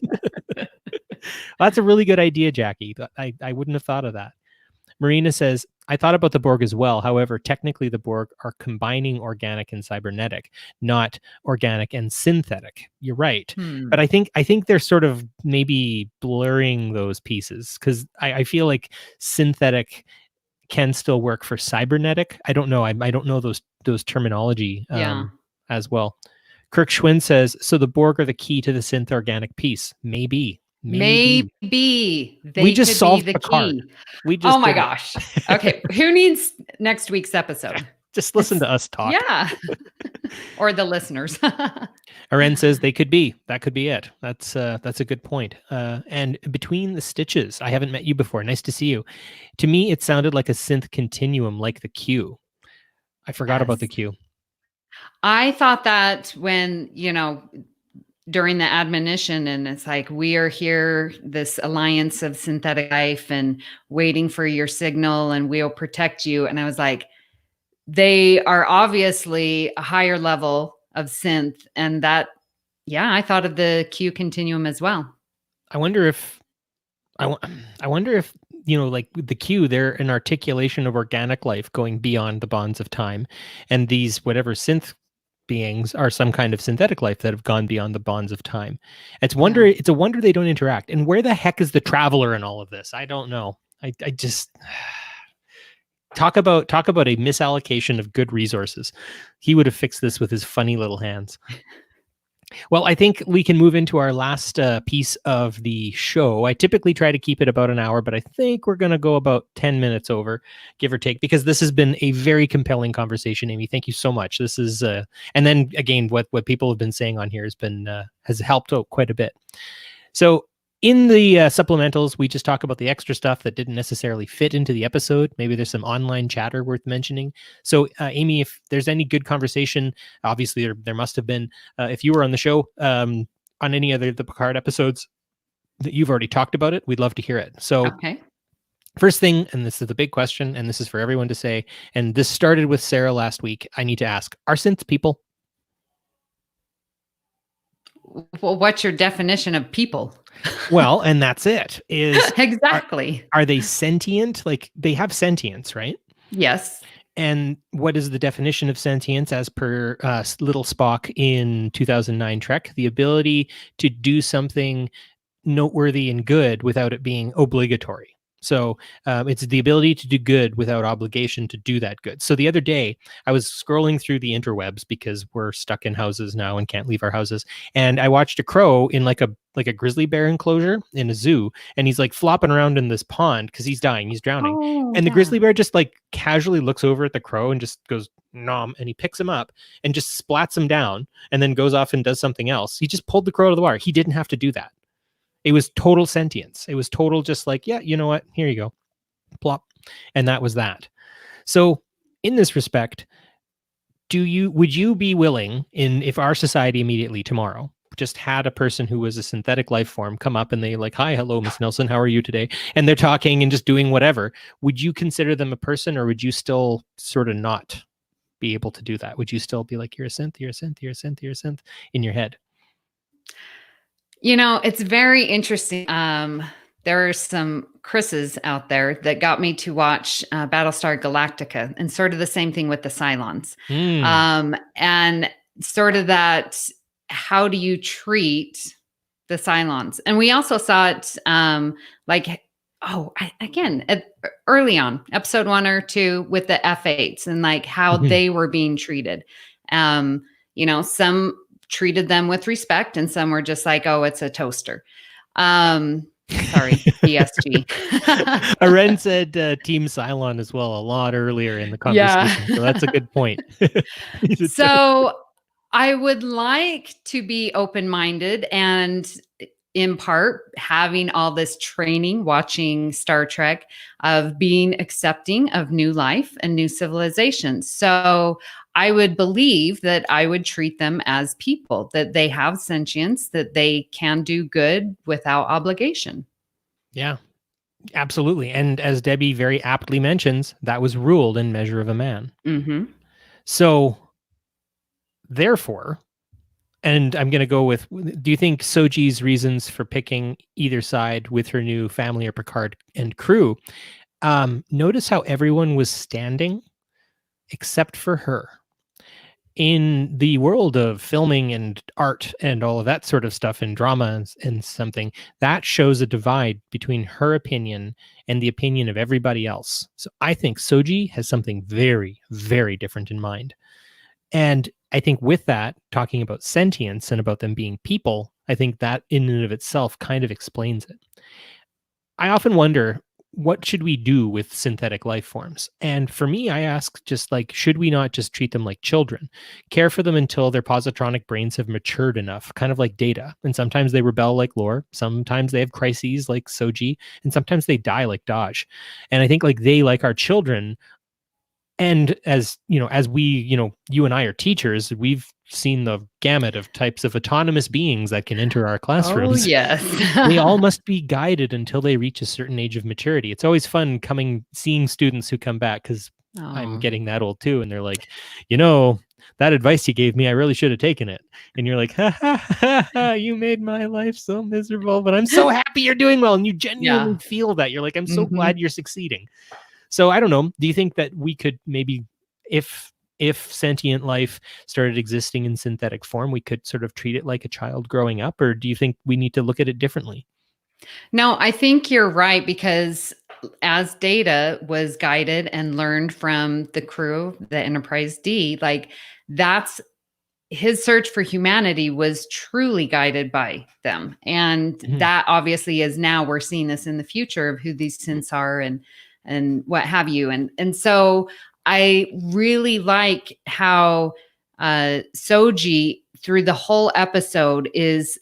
That's a really good idea, Jackie. I wouldn't have thought of that. Marina says, I thought about the Borg as well. However, technically the Borg are combining organic and cybernetic, not organic and synthetic. You're right. But I think they're sort of maybe blurring those pieces, because I feel like synthetic can still work for cybernetic. I don't know. I don't know those terminology as well. Kirk Schwinn says, so the Borg are the key to the synth organic piece. Maybe. They we just could solved be the Picard. key. We just oh my gosh. Okay. Who needs next week's episode? Just listen to us talk. Yeah. Or the listeners. Aren says they could be. That could be it. That's a good point. And between the stitches, I haven't met you before. Nice to see you. To me, it sounded like a synth continuum, like the Q. I forgot about the Q. I thought that when, during the admonition, and it's like, we are here, this alliance of synthetic life, and waiting for your signal, and we'll protect you. And I was like, they are obviously a higher level of synth. And that, I thought of the Q continuum as well. I wonder if, like the Q, they're an articulation of organic life going beyond the bonds of time. And these, whatever synth beings, are some kind of synthetic life that have gone beyond the bonds of time. It's a wonder they don't interact. And where the heck is the Traveler in all of this? I don't know. I just talk about a misallocation of good resources. He would have fixed this with his funny little hands. Well, I think we can move into our last piece of the show. I typically try to keep it about an hour, but I think we're going to go about 10 minutes over, give or take, because this has been a very compelling conversation, Amy. Thank you so much. This is, and then again, what people have been saying on here has helped out quite a bit. So in the supplementals, we just talk about the extra stuff that didn't necessarily fit into the episode. Maybe there's some online chatter worth mentioning. So, Amy, if there's any good conversation, obviously there must have been. If you were on the show on any other of the Picard episodes that you've already talked about it, we'd love to hear it. So, first thing, and this is the big question, and this is for everyone to say, and this started with Sarah last week. I need to ask: are synths people? Well, what's your definition of people? Well, and that's it. Exactly. Are they sentient? Like, they have sentience, right? Yes. And what is the definition of sentience as per little Spock in 2009 Trek? The ability to do something noteworthy and good without it being obligatory. So it's the ability to do good without obligation to do that good. So the other day, I was scrolling through the interwebs because we're stuck in houses now and can't leave our houses. And I watched a crow in like a grizzly bear enclosure in a zoo. And he's like flopping around in this pond because he's dying. He's drowning. And the grizzly bear just like casually looks over at the crow and just goes, nom. And he picks him up and just splats him down and then goes off and does something else. He just pulled the crow out of the water. He didn't have to do that. It was total sentience. It was total just like, yeah, you know what? Here you go. Plop. And that was that. So in this respect, would you be willing, if our society immediately tomorrow just had a person who was a synthetic life form come up and they like, hi, hello, Miss Nelson, how are you today? And they're talking and just doing whatever. Would you consider them a person, or would you still sort of not be able to do that? Would you still be like, you're a synth, you're a synth, you're a synth, you're a synth in your head? It's very interesting. There are some Chris's out there that got me to watch Battlestar Galactica, and sort of the same thing with the Cylons. And sort of that, how do you treat the Cylons? And we also saw it early on, episode 1 or 2 with the F8s and like how they were being treated. Some treated them with respect and some were just like, oh, it's a toaster. Sorry, PSG. Aren said Team Cylon as well a lot earlier in the conversation. Yeah. So that's a good point. So I would like to be open-minded and in part having all this training, watching Star Trek, of being accepting of new life and new civilizations. So I would believe that I would treat them as people, that they have sentience, that they can do good without obligation. Yeah, absolutely. And as Debbie very aptly mentions, that was ruled in Measure of a Man. Mm-hmm. So therefore, and I'm going to go with, do you think Soji's reasons for picking either side with her new family or Picard and crew, notice how everyone was standing except for her. In the world of filming and art and all of that sort of stuff and drama and something, that shows a divide between her opinion and the opinion of everybody else. So I think Soji has something very, very different in mind. And I think with that, talking about sentience and about them being people, I think that in and of itself kind of explains it. I often wonder, what should we do with synthetic life forms? And for me, I ask just like, should we not just treat them like children? Care for them until their positronic brains have matured enough, kind of like Data. And sometimes they rebel like Lore. Sometimes they have crises like Soji. And sometimes they die like Daj. And I think like they, like our children, and as we, you and I are teachers, we've seen the gamut of types of autonomous beings that can enter our classrooms. Oh, yes. They all must be guided until they reach a certain age of maturity. It's always fun seeing students who come back, because I'm getting that old too. And they're like, that advice you gave me, I really should have taken it. And you're like, ha, ha, ha, ha, you made my life so miserable, but I'm so happy you're doing well. And you genuinely feel that. You're like, I'm so glad you're succeeding. So I don't know. Do you think that we could maybe, if sentient life started existing in synthetic form, we could sort of treat it like a child growing up? Or do you think we need to look at it differently? No, I think you're right, because as Data was guided and learned from the crew, the Enterprise D, like that's his search for humanity was truly guided by them. And that obviously is, now we're seeing this in the future of who these synths are and what have you. And so I really like how Soji through the whole episode is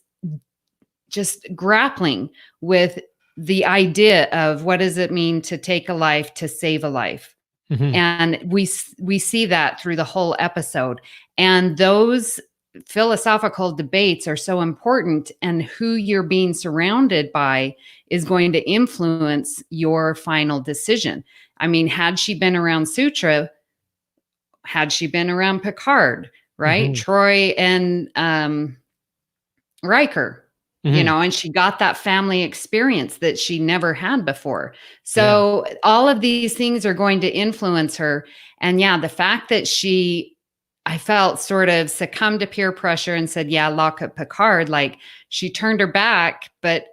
just grappling with the idea of what does it mean to take a life, to save a life. And we see that through the whole episode. And those philosophical debates are so important, and who you're being surrounded by is going to influence your final decision. I mean, had she been around Sutra, had she been around Picard, right? Troy and Riker, and she got that family experience that she never had before. So all of these things are going to influence her. And the fact that I felt sort of succumbed to peer pressure and said, lock up Picard, like she turned her back, but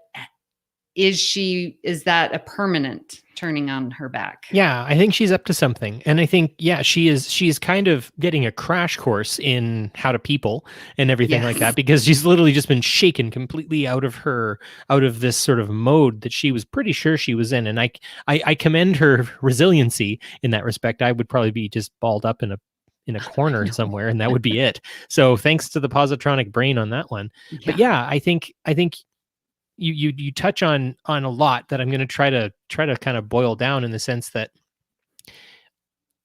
is that a permanent turning on her back? Yeah, I think she's up to something. And I think, she's kind of getting a crash course in how to people and everything like that, because she's literally just been shaken completely out of this sort of mode that she was pretty sure she was in. And I commend her resiliency in that respect. I would probably be just balled up in a corner somewhere, and that would be it. So thanks to the positronic brain on that one. But I think you touch on a lot that I'm going to try to kind of boil down, in the sense that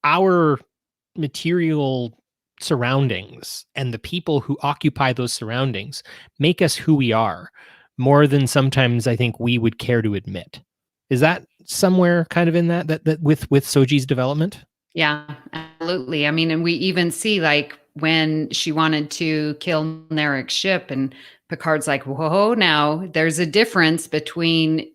our material surroundings and the people who occupy those surroundings make us who we are, more than sometimes I think we would care to admit. Is that somewhere kind of in that with Soji's development? Yeah, absolutely. I mean, and we even see like when she wanted to kill Narek's ship, and Picard's like, whoa, now there's a difference between,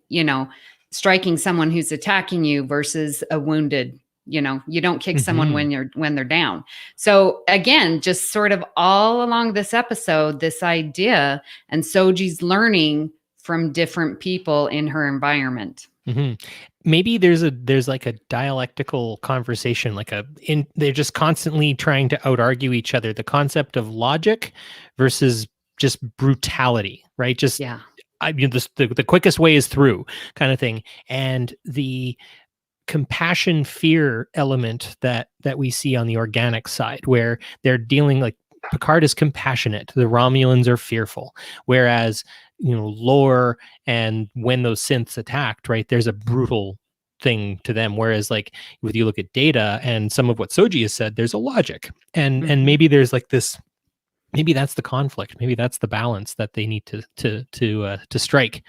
striking someone who's attacking you versus a wounded, you don't kick someone when they're down. So again, just sort of all along this episode, this idea, and Soji's learning from different people in her environment. Hmm. Maybe there's like a dialectical conversation, they're just constantly trying to out argue each other. The concept of logic versus just brutality, right? Just Yeah. the quickest way is through kind of thing, and the compassion fear element that we see on the organic side, where they're dealing like Picard is compassionate, the Romulans are fearful, whereas lore and when those synths attacked, right, there's a brutal thing to them, whereas like if you look at Data and some of what Soji has said, there's a logic, and maybe there's like this, maybe that's the conflict, maybe that's the balance that they need to strike.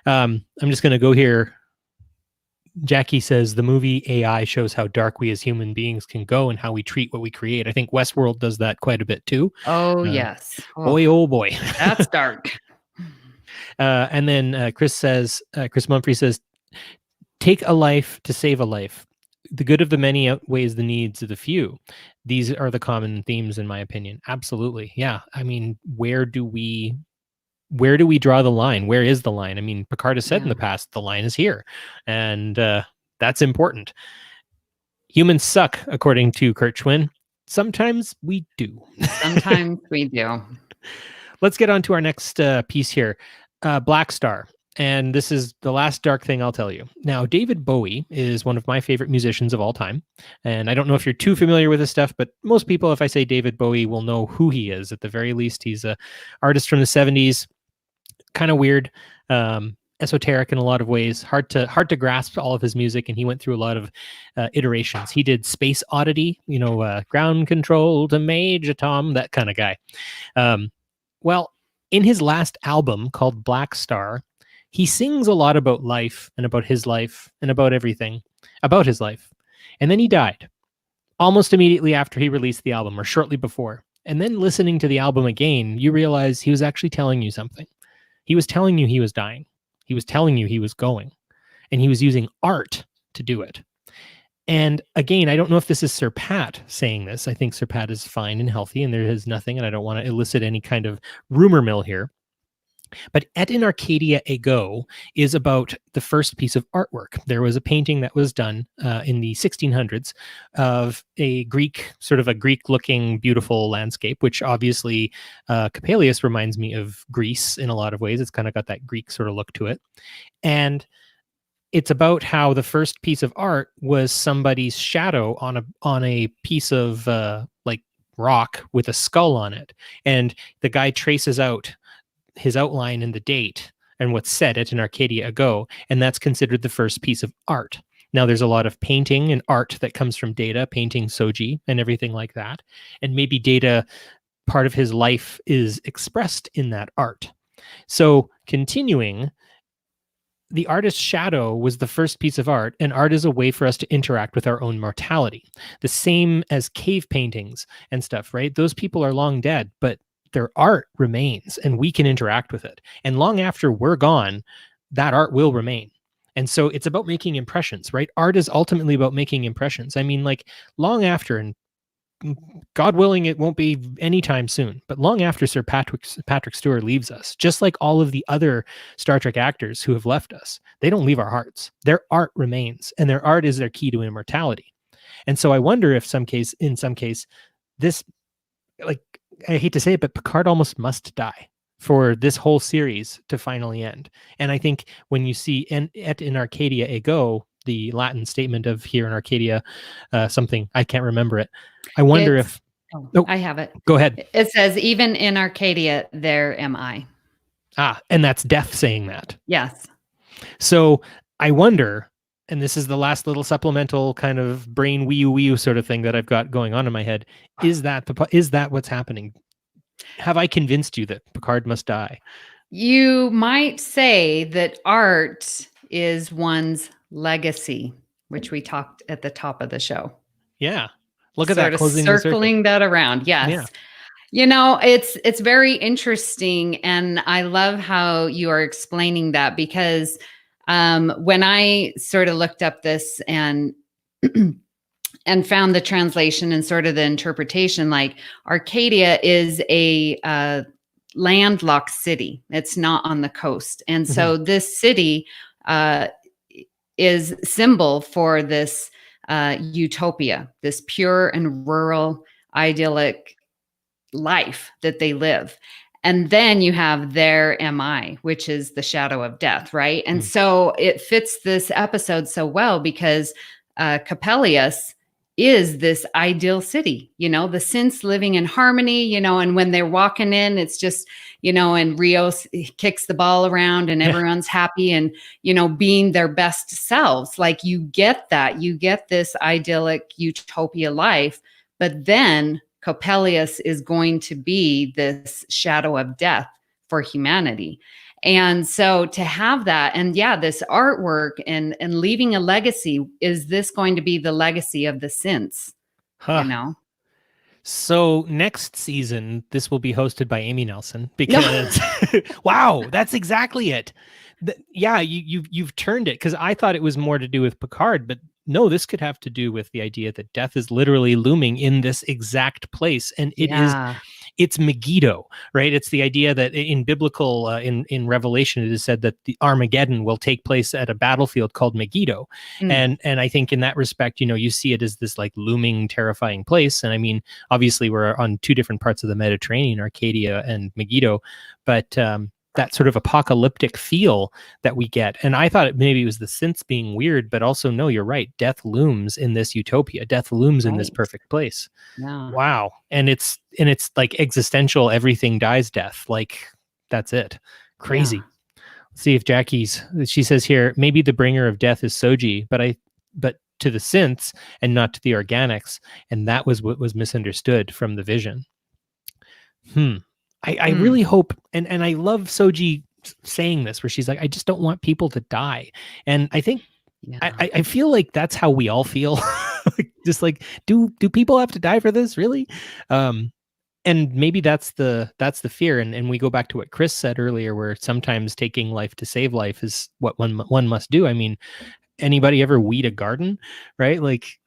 I'm just going to go here. Jackie says the movie AI shows how dark we as human beings can go and how we treat what we create. I think Westworld does that quite a bit too. Oh, yes. Boy, oh boy. That's dark. And then Chris Mumphrey says, take a life to save a life. The good of the many outweighs the needs of the few. These are the common themes, in my opinion. Absolutely. Yeah. I mean, where do we draw the line? Where is the line? I mean, Picard has said in the past, the line is here. And that's important. Humans suck, according to Kurt Schwinn. Sometimes we do. Sometimes we do. Let's get on to our next piece here. Black Star. And this is the last dark thing I'll tell you. Now, David Bowie is one of my favorite musicians of all time. And I don't know if you're too familiar with his stuff, but most people, if I say David Bowie, will know who he is. At the very least, he's an artist from the 70s. Kind of weird, esoteric in a lot of ways, hard to grasp all of his music, and he went through a lot of iterations. He did Space Oddity, ground control to Major Tom, that kind of guy. Well, in his last album called Black Star, he sings a lot about life and about his life and about everything about his life. And then he died almost immediately after he released the album, or shortly before. And then listening to the album again, you realize he was actually telling you something. He was telling you he was dying. He was telling you he was going. And he was using art to do it. And again, I don't know if this is Sir Pat saying this. I think Sir Pat is fine and healthy, and there is nothing, and I don't want to elicit any kind of rumor mill here. But Et in Arcadia Ego is about the first piece of artwork. There was a painting that was done in the 1600s of a Greek-looking beautiful landscape, which obviously Coppelius reminds me of Greece in a lot of ways. It's kind of got that Greek sort of look to it. And it's about how the first piece of art was somebody's shadow on a piece of rock with a skull on it. And the guy traces out his outline and the date and what's said at an Arcadia Ego, and that's considered the first piece of art. Now, there's a lot of painting and art that comes from Data, painting Soji and everything like that. And maybe Data, part of his life is expressed in that art. So continuing, the artist's shadow was the first piece of art, and art is a way for us to interact with our own mortality. The same as cave paintings and stuff, right? Those people are long dead, but their art remains and we can interact with it. And long after we're gone, that art will remain. And so it's about making impressions, right? Art is ultimately about making impressions. I mean, like long after, and God willing, it won't be anytime soon, but long after Sir Patrick Stewart leaves us, just like all of the other Star Trek actors who have left us, they don't leave our hearts. Their art remains, and their art is their key to immortality. And so I wonder if in some case, this, like, I hate to say it, but Picard almost must die for this whole series to finally end. And I think when you see Et in Arcadia Ego, the Latin statement of here in Arcadia, something, I can't remember it. I wonder if... Oh, I have it. Go ahead. It says, even in Arcadia, there am I. And that's Death saying that. Yes. So I wonder, and this is the last little supplemental kind of brain wee sort of thing that I've got going on in my head. Is that what's happening? Have I convinced you that Picard must die? You might say that art is one's legacy, which we talked at the top of the show. Yeah. Look at that, closing circling that around. Yes. Yeah. It's very interesting. And I love how you are explaining that, because when I sort of looked up this and and found the translation and sort of the interpretation, like Arcadia is a landlocked city. It's not on the coast. And so this city is symbol for this utopia, this pure and rural, idyllic life that they live. And then you have their MI, which is the shadow of death, right? And so it fits this episode so well because Coppelius is this ideal city, the synths living in harmony, and when they're walking in, it's just, and Rios kicks the ball around and everyone's happy and, being their best selves. Like you get this idyllic utopia life, but then Coppelius is going to be this shadow of death for humanity. And so to have that, and this artwork and leaving a legacy, is this going to be the legacy of the synths? So next season, this will be hosted by Amy Nelson because, wow, that's exactly it. You've turned it, because I thought it was more to do with Picard, but no, this could have to do with the idea that death is literally looming in this exact place, and it's Megiddo, right? It's the idea that in biblical, in Revelation, it is said that the Armageddon will take place at a battlefield called Megiddo, and I think in that respect, you see it as this like looming, terrifying place. And I mean, obviously, we're on two different parts of the Mediterranean, Arcadia and Megiddo, but that sort of apocalyptic feel that we get. And I thought maybe it was the synths being weird, but also, no, you're right. Death looms in this utopia. Death looms in this perfect place. Yeah. Wow. And it's like existential, everything dies death. Like that's it. Crazy. Yeah. Let's see if she says here, maybe the bringer of death is Soji, but to the synths and not to the organics. And that was what was misunderstood from the vision. I really hope, and I love Soji saying this, where she's like, I just don't want people to die. And I think, I feel like that's how we all feel. Just like, do people have to die for this, really? And maybe that's the fear. And we go back to what Chris said earlier, where sometimes taking life to save life is what one must do. I mean, anybody ever weed a garden, right? Like,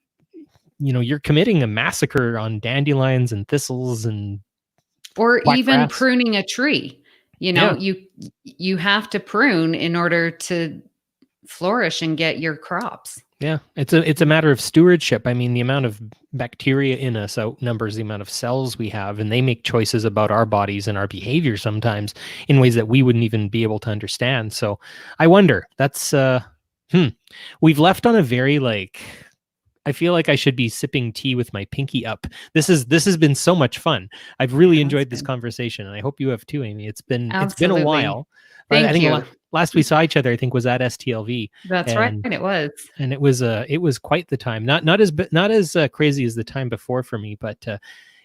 you're committing a massacre on dandelions and thistles and or even grass. Pruning a tree, you have to prune in order to flourish and get your crops. Yeah, it's a matter of stewardship. I mean, the amount of bacteria in us outnumbers the amount of cells we have, and they make choices about our bodies and our behavior sometimes in ways that we wouldn't even be able to understand. So I wonder, that's we've left on a very I feel like I should be sipping tea with my pinky up. This has been so much fun. I've really enjoyed this conversation, and I hope you have too, Amy. It's been a while. Thank you. Last we saw each other, I think, was at STLV. That's right, it was. And it was quite the time. Not as crazy as the time before for me, but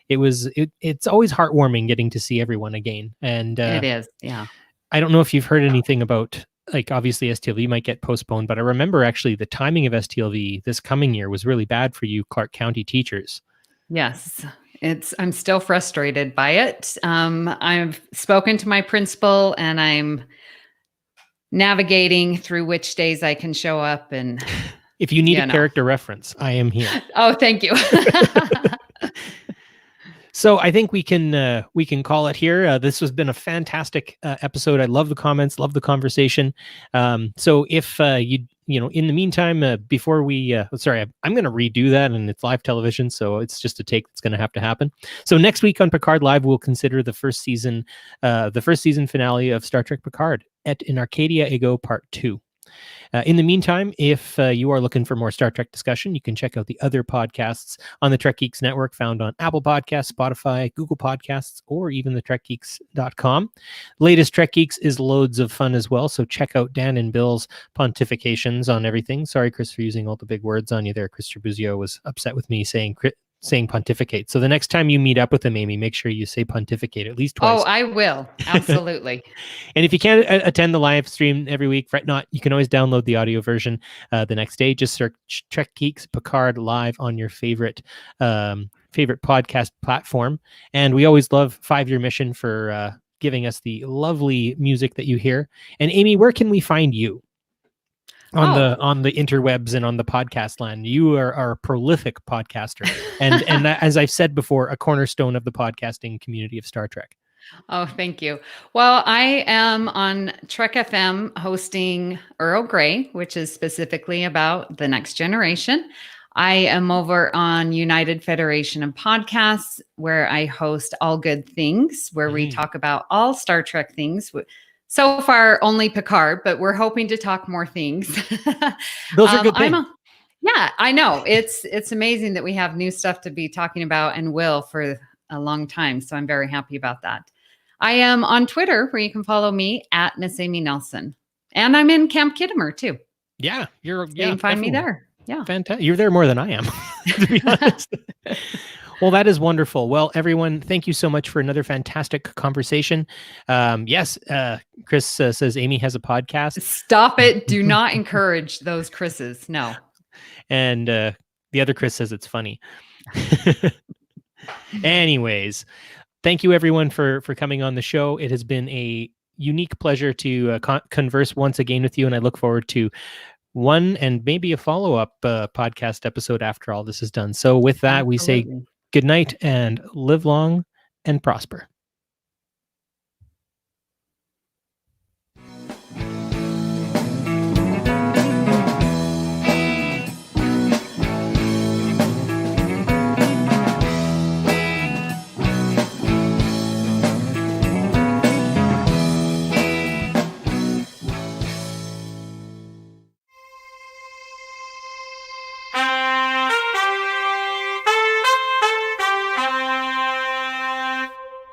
it's always heartwarming getting to see everyone again. And it is, yeah. I don't know if you've heard anything about. Like, obviously STLV might get postponed, but I remember actually the timing of STLV this coming year was really bad for you Clark County teachers. Yes, I'm still frustrated by it. I've spoken to my principal and I'm navigating through which days I can show up. And if you need a character reference, I am here. Oh, thank you. So I think we can call it here. This has been a fantastic episode. I love the comments, love the conversation. So if in the meantime, before we, I'm going to redo that, and it's live television, so it's just a take that's going to have to happen. So next week on Picard Live, we'll consider the first season finale of Star Trek Picard in Arcadia Ego Part 2. In the meantime, if you are looking for more Star Trek discussion, you can check out the other podcasts on the Trek Geeks Network, found on Apple Podcasts, Spotify, Google Podcasts, or even the TrekGeeks.com. Latest Trek Geeks is loads of fun as well, so check out Dan and Bill's pontifications on everything. Sorry, Chris, for using all the big words on you there. Chris Trabuzio was upset with me saying pontificate. So the next time you meet up with them, Amy, make sure you say pontificate at least twice. Oh, I will. Absolutely. And if you can't attend the live stream every week, fret not. You can always download the audio version the next day. Just search Trek Geeks Picard Live on your favorite podcast platform. And we always love 5-Year Mission for giving us the lovely music that you hear. And Amy, where can we find you? On the interwebs and on the podcast land. You are a prolific podcaster, and as I've said before, a cornerstone of the podcasting community of Star Trek. Oh, thank you. Well, I am on Trek FM hosting Earl Grey, which is specifically about the next generation. I am over on United Federation of Podcasts, where I host All Good Things, where we talk about all Star Trek things. So far, only Picard, but we're hoping to talk more things. Those are good things. Yeah, I know. It's amazing that we have new stuff to be talking about and will for a long time. So I'm very happy about that. I am on Twitter, where you can follow me at Miss Amy Nelson. And I'm in Camp Kittimer too. Yeah, you can find me there. Yeah. Fantastic. You're there more than I am, to be honest. Well, that is wonderful. Well, everyone, thank you so much for another fantastic conversation. Yes, Chris says Amy has a podcast. Stop it. Do not encourage those Chris's. No. And the other Chris says it's funny. Anyways, thank you everyone for coming on the show. It has been a unique pleasure to converse once again with you, and I look forward to one and maybe a follow-up podcast episode after all this is done. So with that, we say good night and live long and prosper.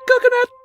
Coconut.